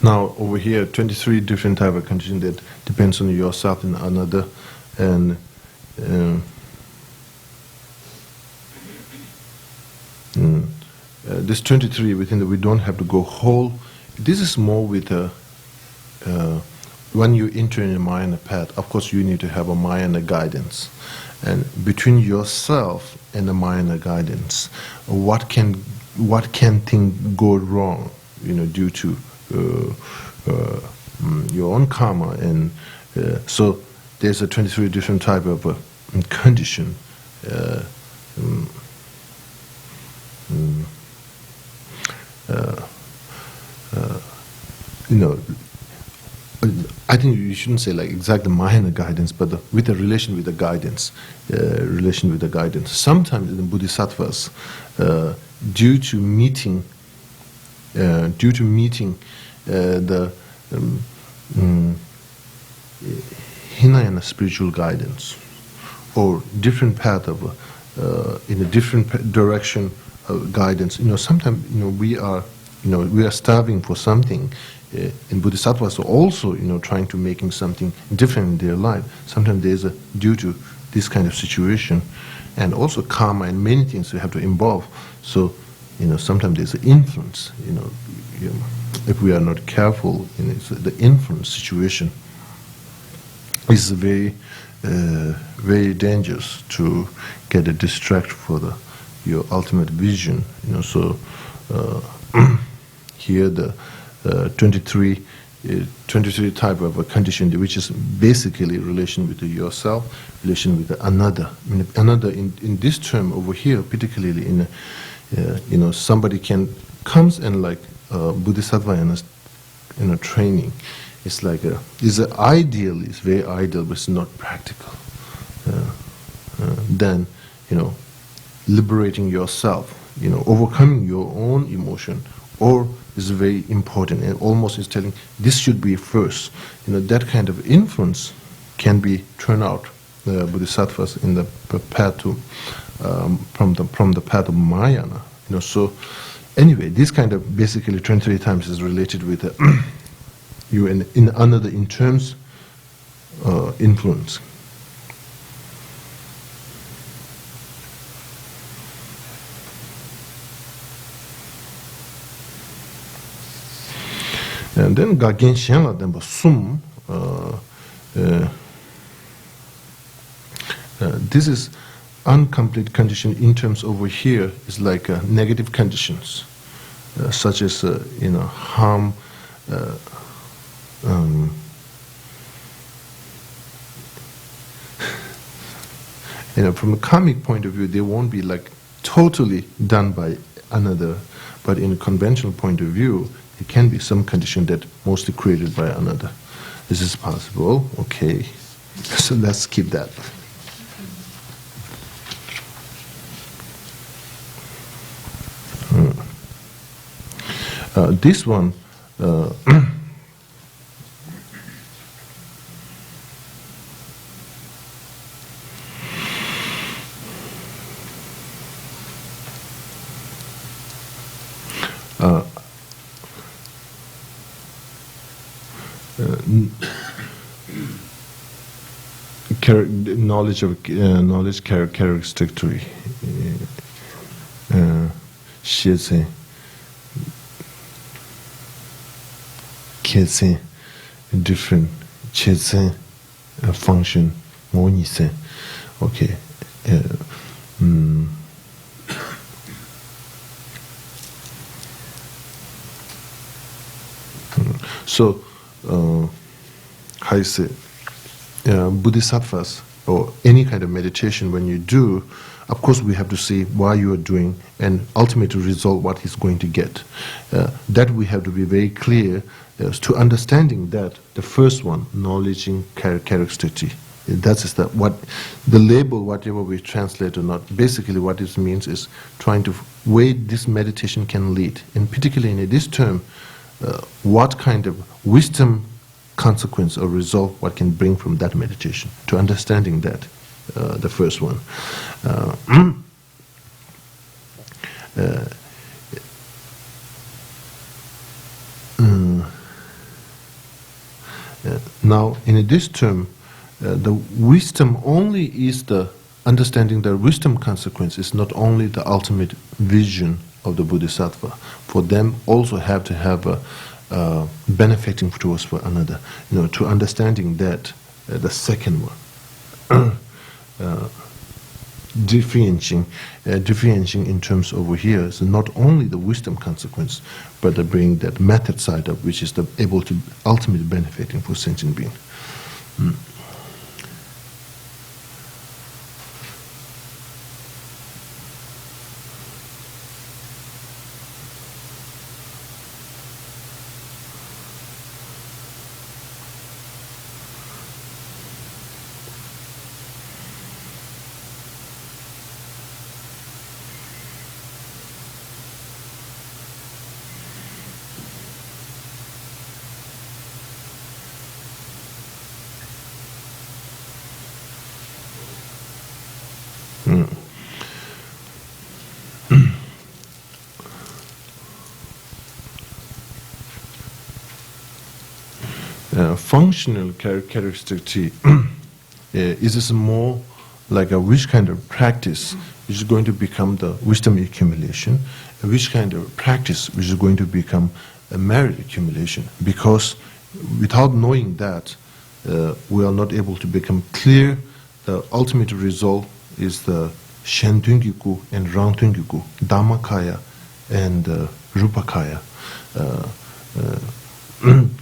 Speaker 1: Now over here, 23 different type of condition that depends on yourself and another, and this 23 within that we don't have to go whole. This is more with when you enter in a Mahayana path. Of course, you need to have a Mahayana guidance, and between yourself and the Mahayana guidance, what can thing go wrong? Due to your own karma, and so there's a 23 different type of condition. Uh, mm, mm, uh, you know, I think you shouldn't say like exact Mahayana guidance, but with the relation with the guidance, Sometimes in the bodhisattvas, due to meeting the Hinayana spiritual guidance, or different path of in a different direction of guidance. Sometimes we are starving for something. In bodhisattvas are also trying to making something different in their life. Sometimes there's due to this kind of situation, and also karma and many things we have to involve. So sometimes there's an influence. If we are not careful, the influence situation is very very dangerous to get a distract for your ultimate vision. So here the 23 type of a condition, which is basically relation with yourself, relation with another. Another in this term over here, particularly in somebody comes and like bodhisattva training. It's like it's ideal. It's very ideal, but it's not practical. Then liberating yourself, overcoming your own emotion, or is very important, and almost is telling this should be first. That kind of influence can be turned out bodhisattvas in the path to from the path of Mahayana. So anyway, this kind of basically 23 times is related with you in another in terms influence. And then Gagen Shenla Denpa Sum, this is incomplete condition in terms over here is like negative conditions, such as harm, from a karmic point of view, they won't be like totally done by another, but in a conventional point of view, it can be some condition that mostly created by another. This is possible. Okay, so let's keep that. This one. Knowledge characteristic tree. Shitse, kitse, different chitse function, monise. Okay. So, how you say, bodhisattvas or any kind of meditation, when you do, of course we have to see why you are doing and ultimately result what he's going to get. That we have to be very clear as to understanding that the first one, knowledge and characteristic. That's what the label, whatever we translate or not. Basically, what it means is trying to way this meditation can lead, and particularly in this term, what kind of wisdom, consequence, or result, what can bring from that meditation. To understanding that, the first one. Now, in this term, the wisdom only is the understanding the wisdom consequence is not only the ultimate vision of the bodhisattva. For them also have to have a benefiting towards for another. To understanding that, the second one. Differentiating in terms over here is not only the wisdom consequence, but to bring that method side up, which is able to ultimately benefiting for sentient being. functional characteristic is this more like a which kind of practice which is going to become the wisdom accumulation, and which kind of practice which is going to become a merit accumulation. Because without knowing that, we are not able to become clear. The ultimate result is the Shentungiku and Rangtungiku, Dhammakaya and Rupakaya.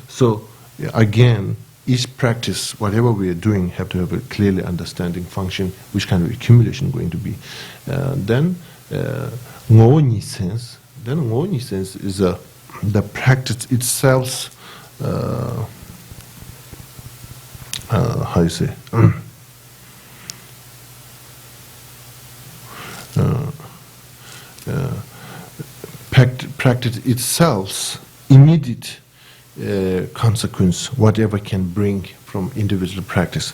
Speaker 1: So again, each practice, whatever we are doing, have to have a clearly understanding function, which kind of accumulation going to be. Then Ngoni sense. Then Ngoni sense is the practice itself. How you say? Practice itself, immediate consequence, whatever can bring from individual practice,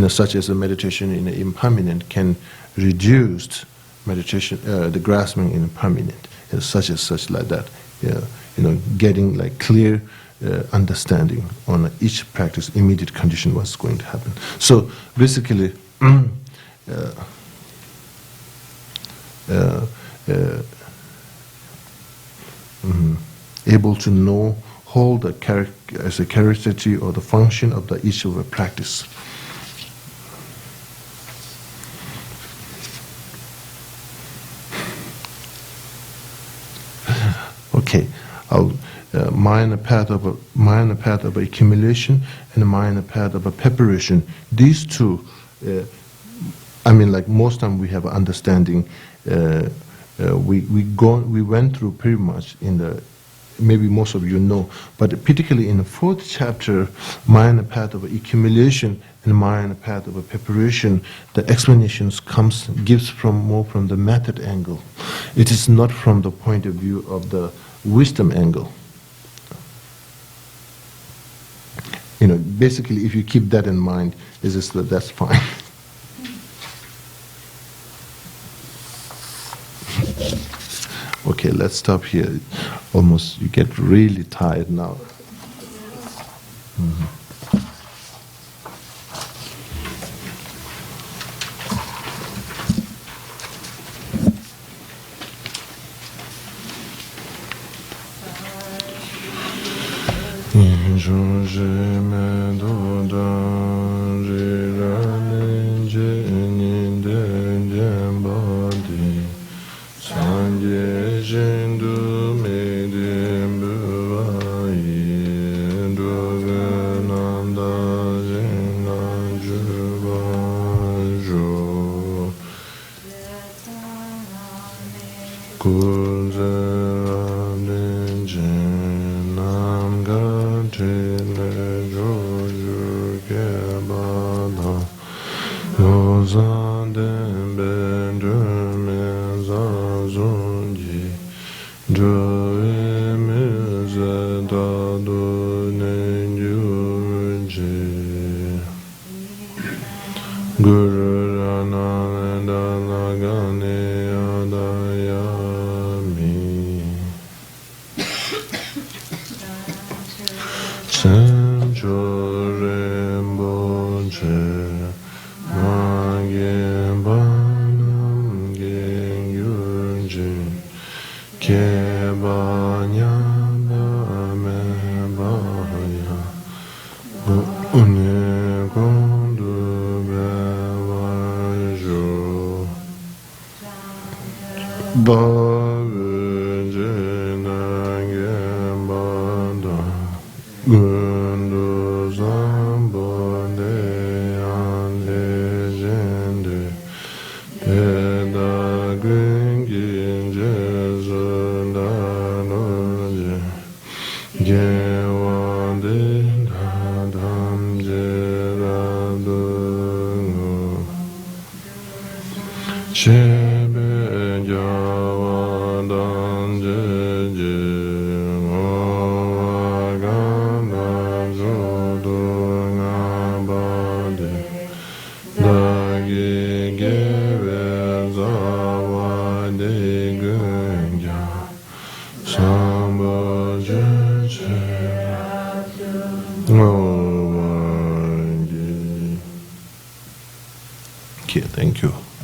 Speaker 1: such as a meditation in impermanent can reduce meditation, the grasping in impermanent, such like that. Getting like clear understanding on each practice, immediate condition, what's going to happen. So basically, able to know whole the as a characteristic or the function of the each of a practice. Okay, I'll mind a path of accumulation and mind a path of a preparation. These two, like most time we have understanding. We went through pretty much in the, maybe most of you know, but particularly in the fourth chapter, mind a path of accumulation and mind a path of a preparation, the explanations gives more from the method angle. It is not from the point of view of the wisdom angle. Basically, if you keep that in mind, that's fine. Okay, let's stop here. Almost, you get really tired now. here. Thank you.